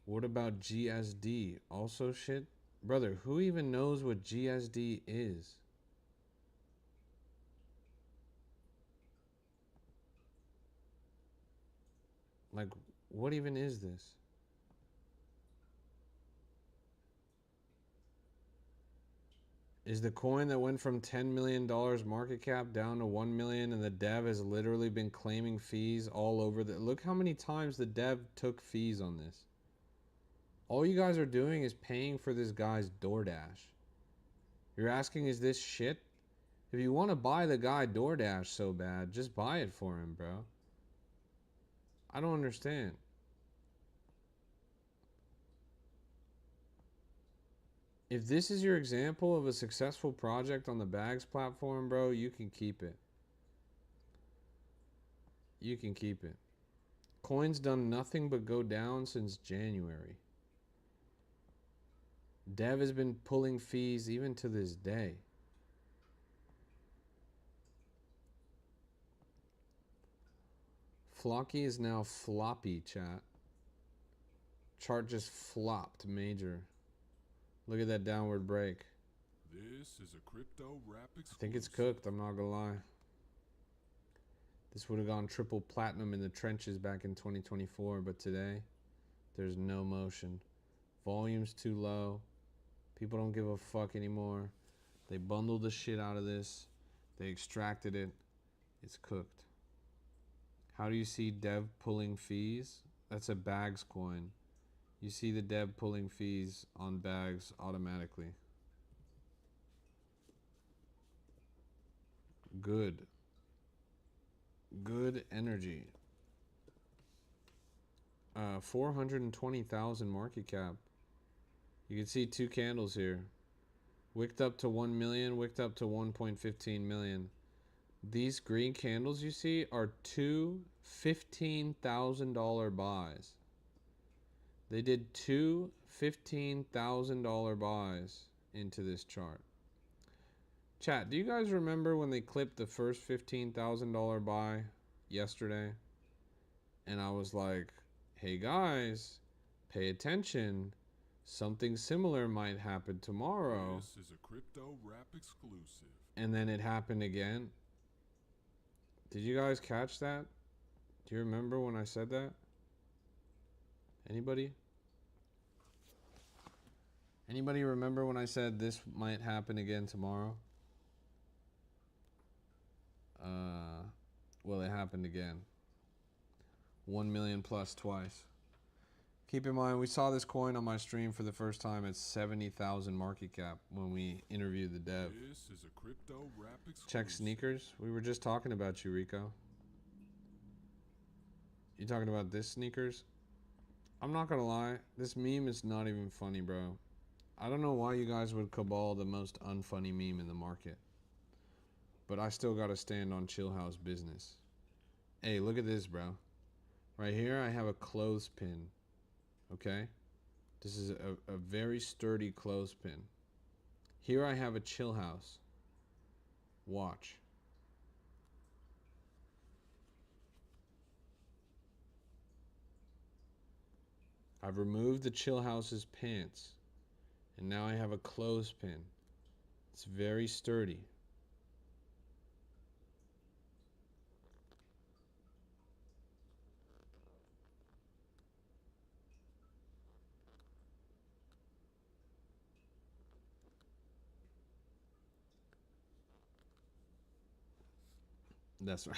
What about GSD? Also shit? Brother, who even knows what GSD is? Like, what even is this? Is the coin that went from $10 million market cap down to 1 million and the dev has literally been claiming fees all over the... Look how many times the dev took fees on this. All you guys are doing is paying for this guy's DoorDash. You're asking, is this shit? If you want to buy the guy DoorDash so bad, just buy it for him, bro. I don't understand. If this is your example of a successful project on the Bags platform, bro, you can keep it. You can keep it. Coin's done nothing but go down since January. Dev has been pulling fees even to this day. Flocky is now floppy, chat. Chart just flopped major. Look at that downward break. This is a crypto rap exclusive. I think it's cooked, I'm not gonna lie. This would have gone triple platinum in the trenches back in 2024, but today, there's no motion. Volume's too low. People don't give a fuck anymore. They bundled the shit out of this. They extracted it. It's cooked. How do you see dev pulling fees? That's a bags coin. You see the dev pulling fees on bags automatically. Good. Good energy. 420,000 market cap. You can see two candles here. Wicked up to 1 million, wicked up to 1.15 million. These green candles you see are two $15,000 buys. They did two $15,000 buys into this chart. Chat, do you guys remember when they clipped the first $15,000 buy yesterday? And I was like, hey guys, pay attention. Something similar might happen tomorrow. This is a crypto rap exclusive. And then it happened again. Did you guys catch that? Do you remember when I said that? Anybody? Anybody remember when I said this might happen again tomorrow? Well, it happened again. 1 million plus twice. Keep in mind, we saw this coin on my stream for the first time at 70,000 market cap when we interviewed the dev. This is a crypto rap exclusive. Check sneakers. We were just talking about you, Rico. You talking about this sneakers? I'm not gonna lie, this meme is not even funny, bro. I don't know why you guys would cabal the most unfunny meme in the market. But I still gotta stand on Chill House business. Hey, look at this, bro. Right here, I have a clothespin. Okay? This is a very sturdy clothespin. Here I have a Chill House. Watch. I've removed the Chill House's pants. And now I have a clothespin. It's very sturdy. That's right.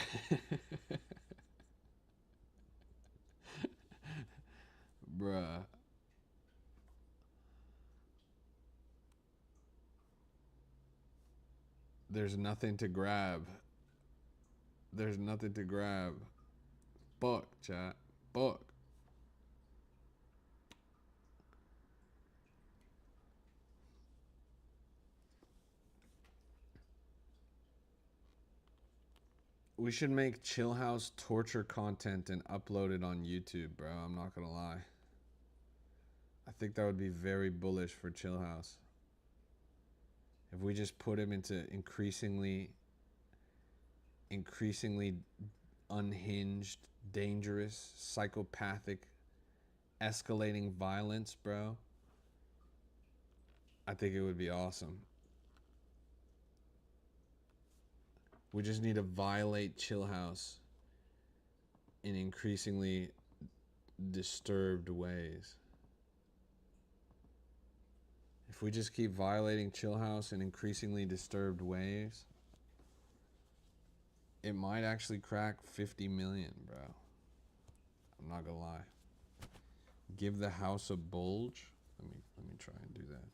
Bruh. There's nothing to grab. There's nothing to grab. Buck, chat. Buck. We should make Chill House torture content and upload it on YouTube, bro. I'm not gonna lie. I think that would be very bullish for Chill House. If we just put him into increasingly unhinged, dangerous, psychopathic, escalating violence, bro, I think it would be awesome. We just need to violate Chill House in increasingly disturbed ways. If we just keep violating Chill House in increasingly disturbed ways, it might actually crack 50 million, bro. I'm not gonna lie. Give the house a bulge. Let me try and do that.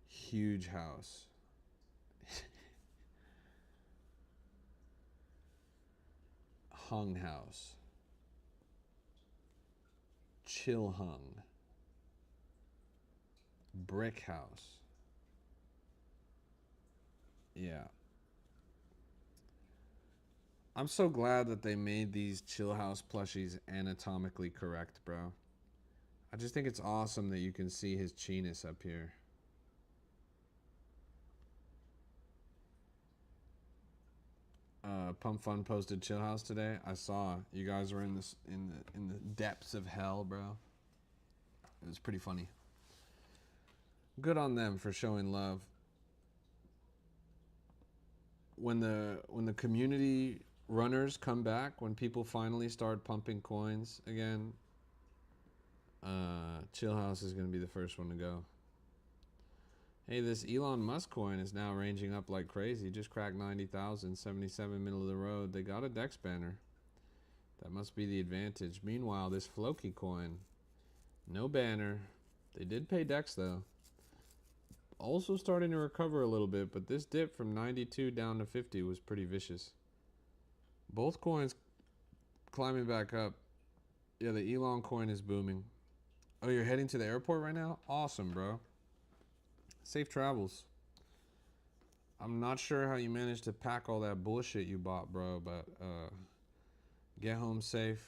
Huge house. Hung house. Chill hung. Brick house. Yeah. I'm so glad that they made these Chill House plushies anatomically correct, bro. I just think it's awesome that you can see his chinus up here. Pump Fun posted Chill House today. I saw you guys were in the depths of hell, bro. It was pretty funny. Good on them for showing love. When the community runners come back when people finally start pumping coins again. Chill House is going to be the first one to go. Hey, this Elon Musk coin is now ranging up like crazy. Just cracked 90,000, 77 middle of the road. They got a DEX banner. That must be the advantage. Meanwhile, this Floki coin, no banner. They did pay DEX though. Also starting to recover a little bit, but this dip from 92 down to 50 was pretty vicious. Both coins climbing back up. Yeah, the Elon coin is booming. Oh, you're heading to the airport right now? Awesome, bro. Safe travels. I'm not sure how you managed to pack all that bullshit you bought, bro, but get home safe.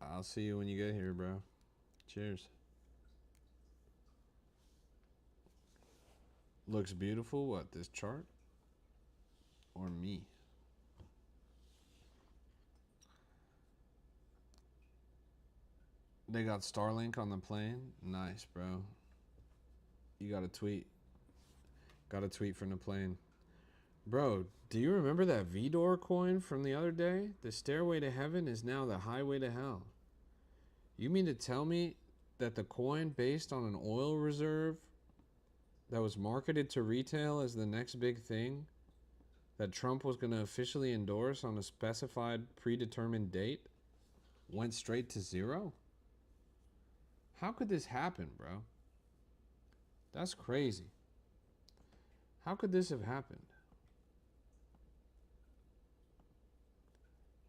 I'll see you when you get here, bro. Cheers. Looks beautiful. What, this chart? Or me? They got Starlink on the plane? Nice, bro. You got a tweet. Got a tweet from the plane. Bro, do you remember that Vidor coin from the other day? The stairway to heaven is now the highway to hell. You mean to tell me that the coin based on an oil reserve that was marketed to retail as the next big thing that Trump was going to officially endorse on a specified predetermined date went straight to zero? How could this happen, bro? That's crazy. How could this have happened?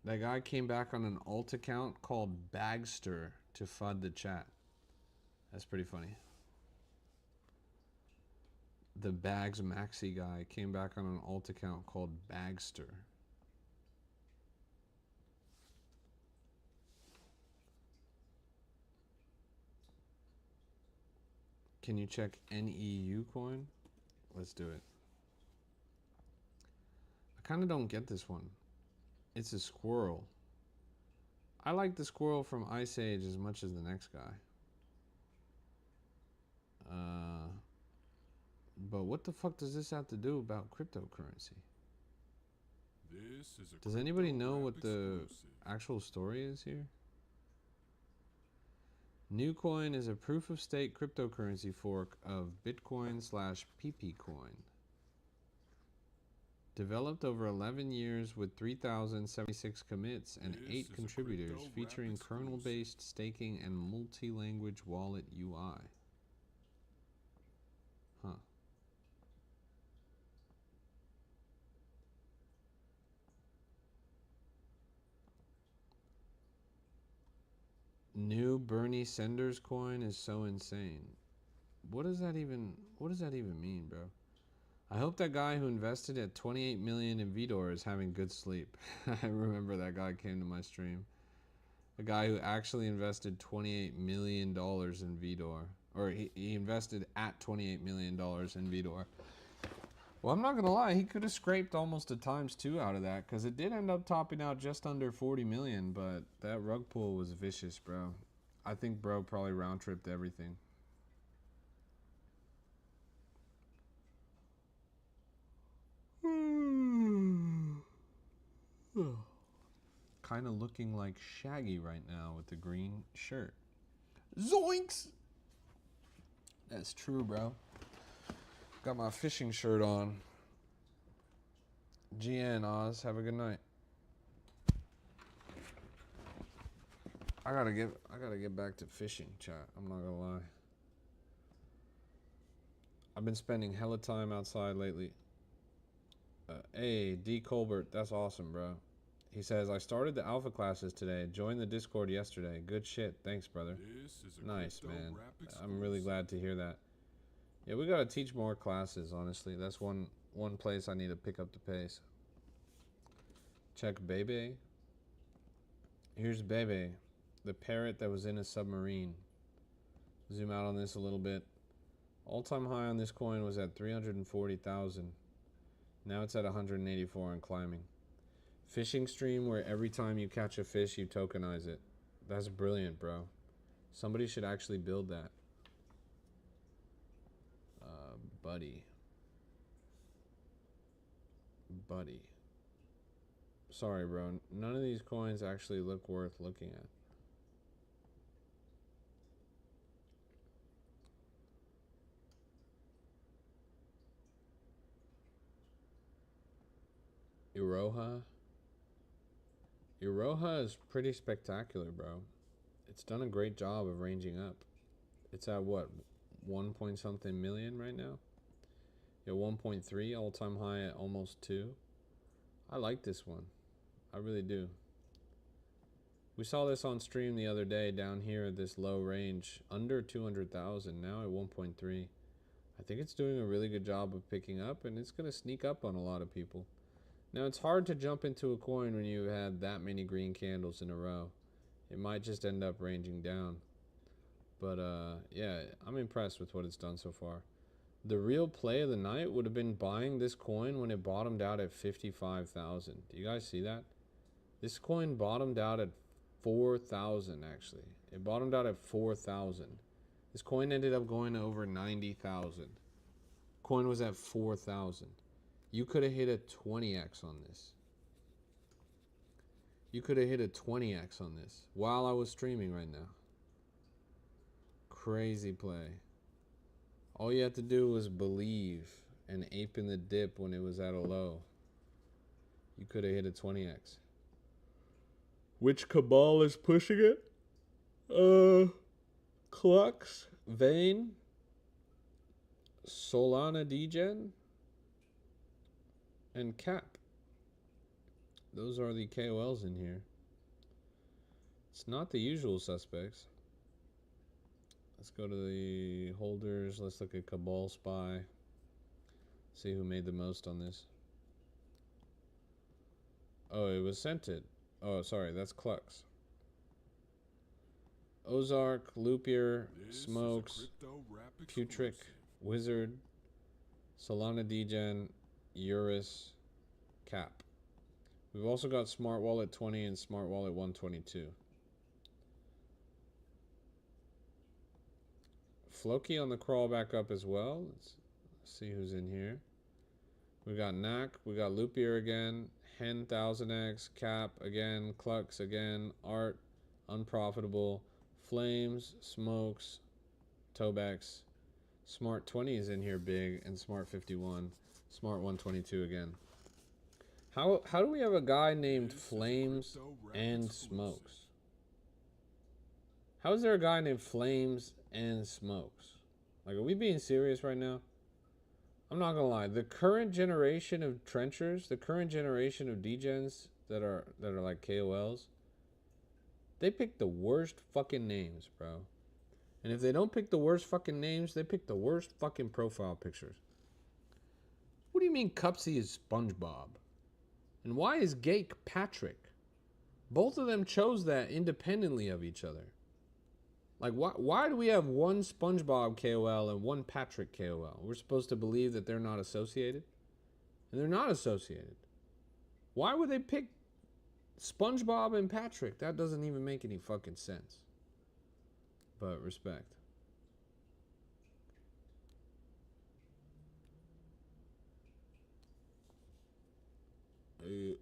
That guy came back on an alt account called Bagster to FUD the chat. That's pretty funny. The Bags Maxi guy came back on an alt account called Bagster. Can you check NEU coin? Let's do it. I kind of don't get this one. It's a squirrel. I like the squirrel from Ice Age as much as the next guy. But what the fuck does this have to do about cryptocurrency? Does anybody know what the actual story is here? Newcoin is a proof-of-stake cryptocurrency fork of Bitcoin/PP coin. Developed over 11 years with 3,076 commits and 8 contributors, featuring kernel-based staking and multi-language wallet UI. Huh. New Bernie Sanders coin is so insane. What does that even mean, bro? I hope that guy who invested at 28 million in Vidor is having good sleep. I remember that guy came to my stream. A guy who actually invested $28 million in Vidor. Or he invested at $28 million in Vidor. Well, I'm not going to lie. He could have scraped almost a ×2 out of that, because it did end up topping out just under 40 million, but that rug pull was vicious, bro. I think bro probably round-tripped everything. Kind of looking like Shaggy right now with the green shirt. Zoinks! That's true, bro. Got my fishing shirt on. GN Oz, have a good night. I gotta get back to fishing, chat. I'm not gonna lie. I've been spending hella time outside lately. Hey, D Colbert, that's awesome, bro. He says, I started the alpha classes today. Joined the Discord yesterday. Good shit. Thanks, brother. Nice, man. I'm really glad to hear that. Yeah, we gotta teach more classes, honestly. That's one place I need to pick up the pace. Check Bebe. Here's Bebe, the parrot that was in a submarine. Zoom out on this a little bit. All-time high on this coin was at 340,000. Now it's at 184 and climbing. Fishing stream where every time you catch a fish, you tokenize it. That's brilliant, bro. Somebody should actually build that. Buddy. Sorry, bro. None of these coins actually look worth looking at. Iroha. Iroha is pretty spectacular, bro. It's done a great job of ranging up. It's at what, 1 point something million right now? Yeah, 1.3, all-time high at almost 2. I like this one. I really do. We saw this on stream the other day down here at this low range, under 200,000, now at 1.3. I think it's doing a really good job of picking up, and it's going to sneak up on a lot of people. Now, it's hard to jump into a coin when you had that many green candles in a row. It might just end up ranging down. But, yeah, I'm impressed with what it's done so far. The real play of the night would have been buying this coin when it bottomed out at 55,000. Do you guys see that? This coin bottomed out at 4,000, actually. It bottomed out at 4,000. This coin ended up going to over 90,000. Coin was at 4,000. You could have hit a 20x on this. You could have hit a 20x on this while I was streaming right now. Crazy play. All you had to do was believe and ape in the dip when it was at a low. You could have hit a 20x. Which cabal is pushing it? Clux, Vane, Solana Degen, and Cap. Those are the KOLs in here. It's not the usual suspects. Let's go to the holders. Let's look at Cabal Spy. See who made the most on this. Oh, it was Scented. Oh, sorry, that's Clux. Ozark, Loopier, Smokes, Putric, Wizard, Solana Degen, Eurus, Cap. We've also got Smart Wallet 20 and Smart Wallet 122. Floki on the crawl back up as well. Let's see who's in here. We got Knack, we got Loopier again, Hen 1000X, Cap again, Clux again, Art, Unprofitable, Flames, Smokes, Tobex, Smart 20 is in here big, and Smart 51, Smart 122 again. How do we have a guy named Flames and Smokes? How is there a guy named Flames and Smokes? Like, are we being serious right now? I'm not gonna lie. The current generation of trenchers, the current generation of degens that are like KOLs, they pick the worst fucking names, bro. And if they don't pick the worst fucking names, they pick the worst fucking profile pictures. What do you mean Cupsy is SpongeBob? And why is Gake Patrick? Both of them chose that independently of each other. Like, why do we have one SpongeBob KOL and one Patrick KOL? We're supposed to believe that they're not associated? And they're not associated. Why would they pick SpongeBob and Patrick? That doesn't even make any fucking sense. But respect. Wait.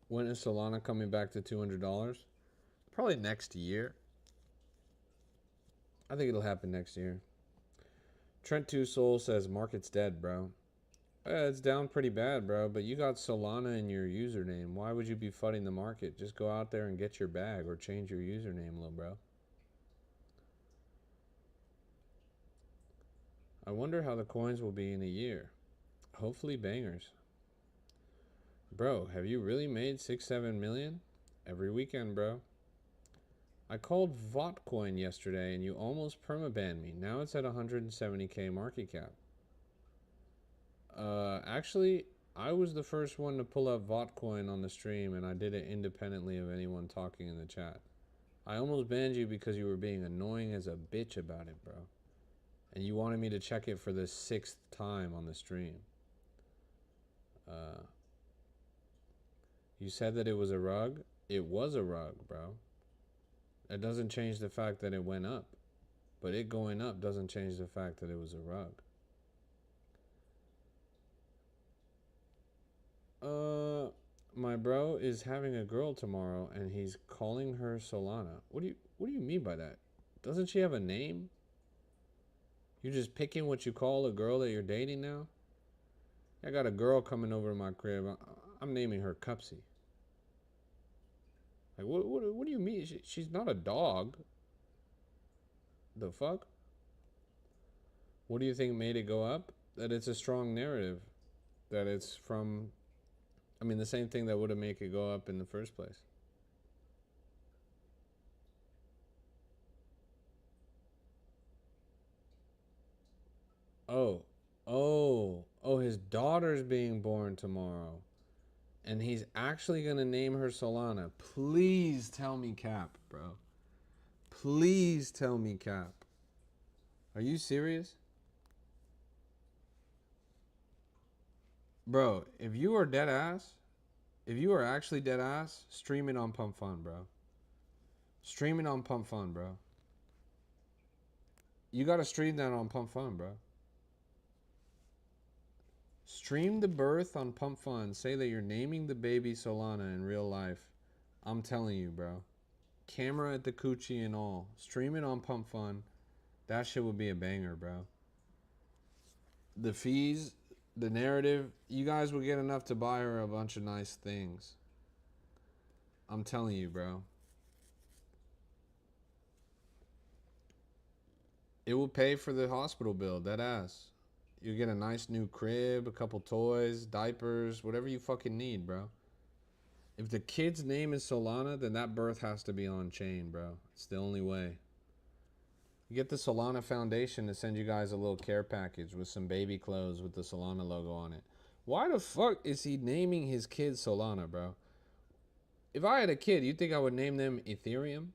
When is Solana coming back to $200? Probably next year. I think it'll happen next year. Trent Two Soul says market's dead, bro. It's down pretty bad, bro, but you got Solana in your username. Why would you be fudding the market? Just go out there and get your bag or change your username, little bro. I wonder how the coins will be in a year. Hopefully bangers. Bro, have you really made 6-7 million? Every weekend, bro. I called Votcoin yesterday and you almost permabanned me. Now it's at 170k market cap. Actually, I was the first one to pull up Votcoin on the stream, and I did it independently of anyone talking in the chat. I almost banned you because you were being annoying as a bitch about it, bro. And you wanted me to check it for the 6th time on the stream. You said that it was a rug. It was a rug, bro. It doesn't change the fact that it went up. But it going up doesn't change the fact that it was a rug. My bro is having a girl tomorrow and he's calling her Solana. What do you mean by that? Doesn't she have a name? You're just picking what you call a girl that you're dating now? I got a girl coming over to my crib. I'm naming her Cupsy. Like, what do you mean? She's not a dog. The fuck? What do you think made it go up? That it's a strong narrative. That it's from... I mean, the same thing that would have made it go up in the first place. Oh, his daughter's being born tomorrow. And he's actually going to name her Solana. Please tell me Cap, bro. Please tell me Cap. Are you serious? Bro, if you are dead ass, if you are actually dead ass, stream it on Pump Fun, bro. Stream it on Pump Fun, bro. You gotta stream that on Pump Fun, bro. Stream the birth on Pump Fun. Say that you're naming the baby Solana in real life. I'm telling you, bro. Camera at the coochie and all. Stream it on Pump Fun. That shit would be a banger, bro. The fees, the narrative, you guys would get enough to buy her a bunch of nice things. I'm telling you, bro. It will pay for the hospital bill, dead ass. You get a nice new crib, a couple toys, diapers, whatever you fucking need, bro. If the kid's name is Solana, then that birth has to be on chain, bro. It's the only way. You get the Solana Foundation to send you guys a little care package with some baby clothes with the Solana logo on it. Why the fuck is he naming his kid Solana, bro? If I had a kid, you think I would name them Ethereum?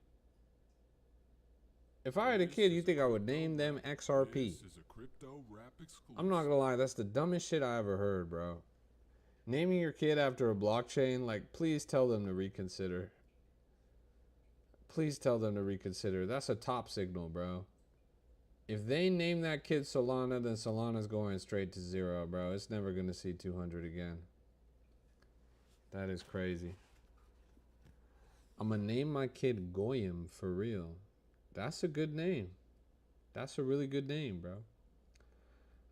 If I had a kid, you think I would name them XRP? I'm not gonna lie, that's the dumbest shit I ever heard, bro. Naming your kid after a blockchain, like, please tell them to reconsider. Please tell them to reconsider. That's a top signal, bro. If they name that kid Solana, then Solana's going straight to 0, bro. It's never gonna see 200 again. That is crazy. I'm gonna name my kid Goyim for real. That's a good name. That's a really good name, bro.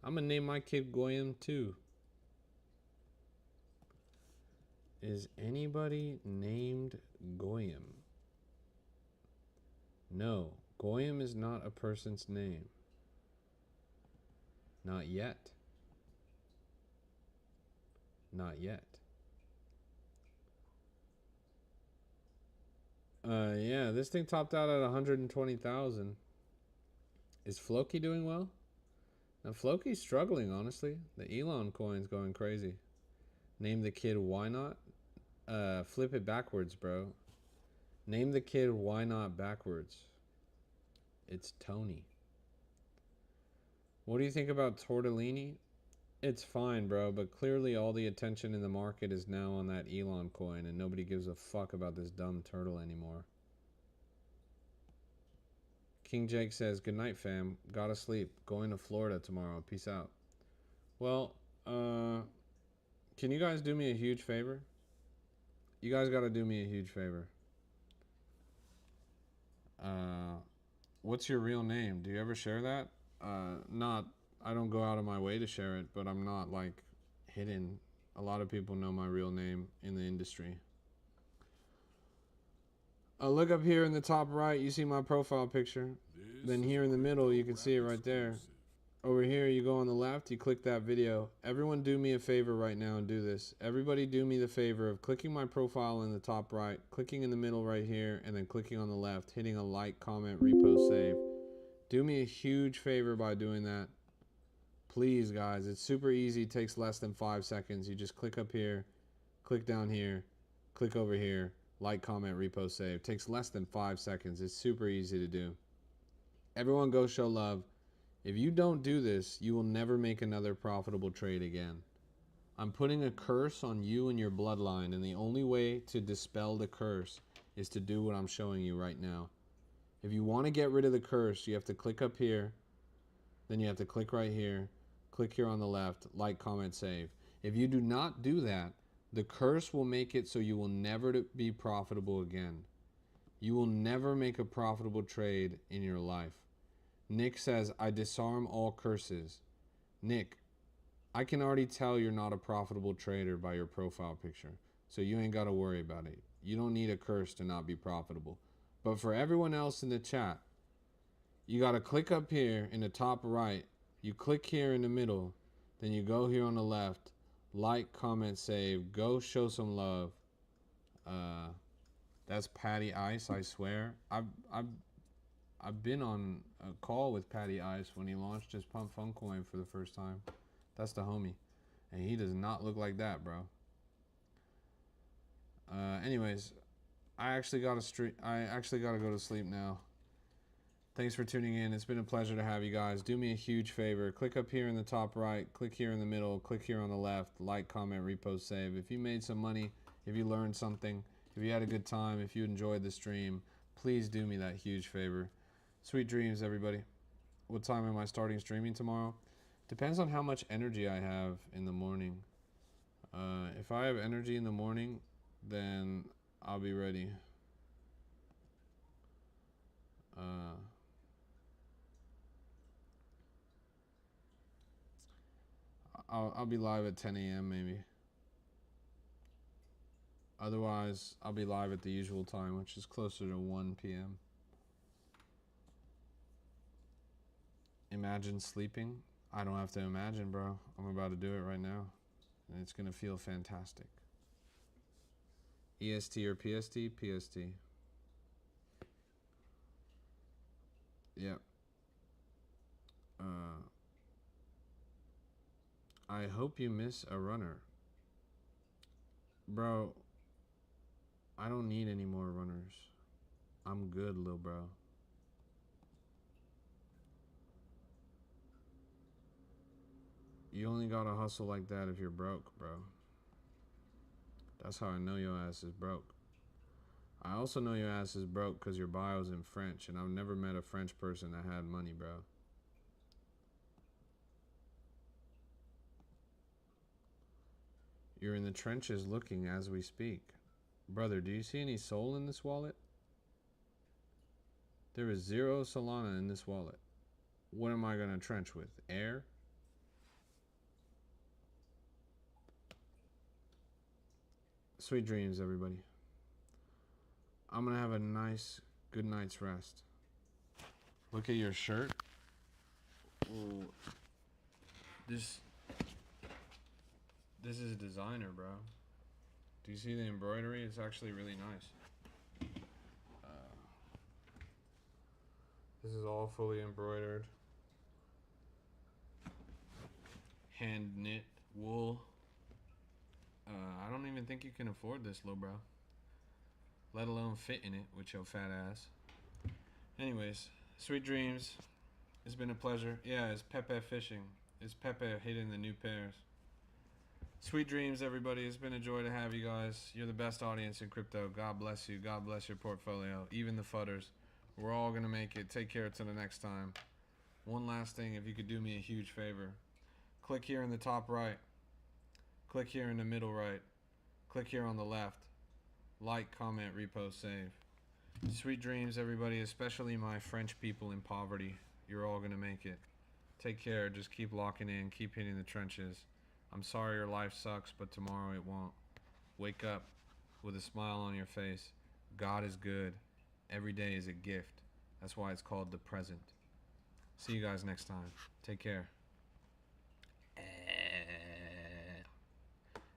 I'm gonna name my kid Goyim too. Is anybody named Goyim? No, Goyim is not a person's name. Not yet. Not yet. Yeah, this thing topped out at 120,000. Is Floki doing well? Now Floki's struggling, honestly. The Elon coin's going crazy. Name the kid Ynot. Flip it backwards, bro. Name the kid Ynot backwards. It's Tony. What do you think about Tortellini? It's fine, bro, but clearly all the attention in the market is now on that Elon coin, and nobody gives a fuck about this dumb turtle anymore. King Jake says, good night, fam. Gotta sleep. Going to Florida tomorrow. Peace out. Well, can you guys do me a huge favor? You guys gotta do me a huge favor. What's your real name? Do you ever share that? I don't go out of my way to share it, but I'm not like hidden. A lot of people know my real name in the industry. Look up here in the top right, you see my profile picture. Then here in the middle, you can see it right there. Over here, you go on the left, you click that video. Everyone do me a favor right now and do this. Everybody do me the favor of clicking my profile in the top right, clicking in the middle right here, and then clicking on the left, hitting a like, comment, repost, save. Do me a huge favor by doing that. Please, guys. It's super easy. It takes less than 5 seconds. You just click up here, click down here, click over here, Like, comment, repost, save. Takes less than 5 seconds. It's super easy to do. Everyone go show love. If you don't do this, you will never make another profitable trade again. I'm putting a curse on you and your bloodline, and the only way to dispel the curse is to do what I'm showing you right now. If you want to get rid of the curse, you have to click up here, then you have to click right here, click here on the left, like, comment, save. If you do not do that, the curse will make it so you will never be profitable again. You will never make a profitable trade in your life. Nick says, I disarm all curses. Nick, I can already tell you're not a profitable trader by your profile picture, so you ain't got to worry about it. You don't need a curse to not be profitable. But for everyone else in the chat, you got to click up here in the top right. You click here in the middle. Then you go here on the left. Like, comment, save. Go show some love. That's Patty Ice, I swear. I've been on a call with Patty Ice when he launched his Pump Fun coin for the first time. That's the homie. And he does not look like that, bro. Anyways, I actually got to go to sleep now. Thanks for tuning in. It's been a pleasure to have you guys. Do me a huge favor. Click up here in the top right. Click here in the middle. Click here on the left. Like, comment, repost, save. If you made some money, if you learned something, if you had a good time, if you enjoyed the stream, please do me that huge favor. Sweet dreams, everybody. What time am I starting streaming tomorrow? Depends on how much energy I have in the morning. If I have energy in the morning, then I'll be ready. I'll be live at 10 a.m. maybe. Otherwise, I'll be live at the usual time, which is closer to 1 p.m. Imagine sleeping. I don't have to imagine, bro. I'm about to do it right now. And it's going to feel fantastic. EST or PST? PST. Yep. I hope you miss a runner. Bro, I don't need any more runners. I'm good, little bro. You only gotta hustle like that if you're broke, bro. That's how I know your ass is broke. I also know your ass is broke because your bio's in French, and I've never met a French person that had money, bro. You're in the trenches looking as we speak. Brother, do you see any soul in this wallet? There is 0 Solana in this wallet. What am I going to trench with? Air? Sweet dreams, everybody. I'm going to have a nice, good night's rest. Look at your shirt. Ooh. This is a designer, bro. Do you see the embroidery? It's actually really nice. This is all fully embroidered. Hand knit wool. I don't even think you can afford this, little bro. Let alone fit in it with your fat ass. Anyways, sweet dreams. It's been a pleasure. Yeah, it's Pepe fishing. It's Pepe hitting the new pairs. Sweet dreams, everybody. It's been a joy to have you guys. You're the best audience in crypto. God bless you. God bless your portfolio. Even the fudders. We're all going to make it. Take care till the next time. One last thing, if you could do me a huge favor. Click here in the top right. Click here in the middle right. Click here on the left. Like, comment, repost, save. Sweet dreams, everybody, especially my French people in poverty. You're all going to make it. Take care. Just keep locking in. Keep hitting the trenches. I'm sorry your life sucks, but tomorrow it won't. Wake up with a smile on your face. God is good. Every day is a gift. That's why it's called the present. See you guys next time. Take care.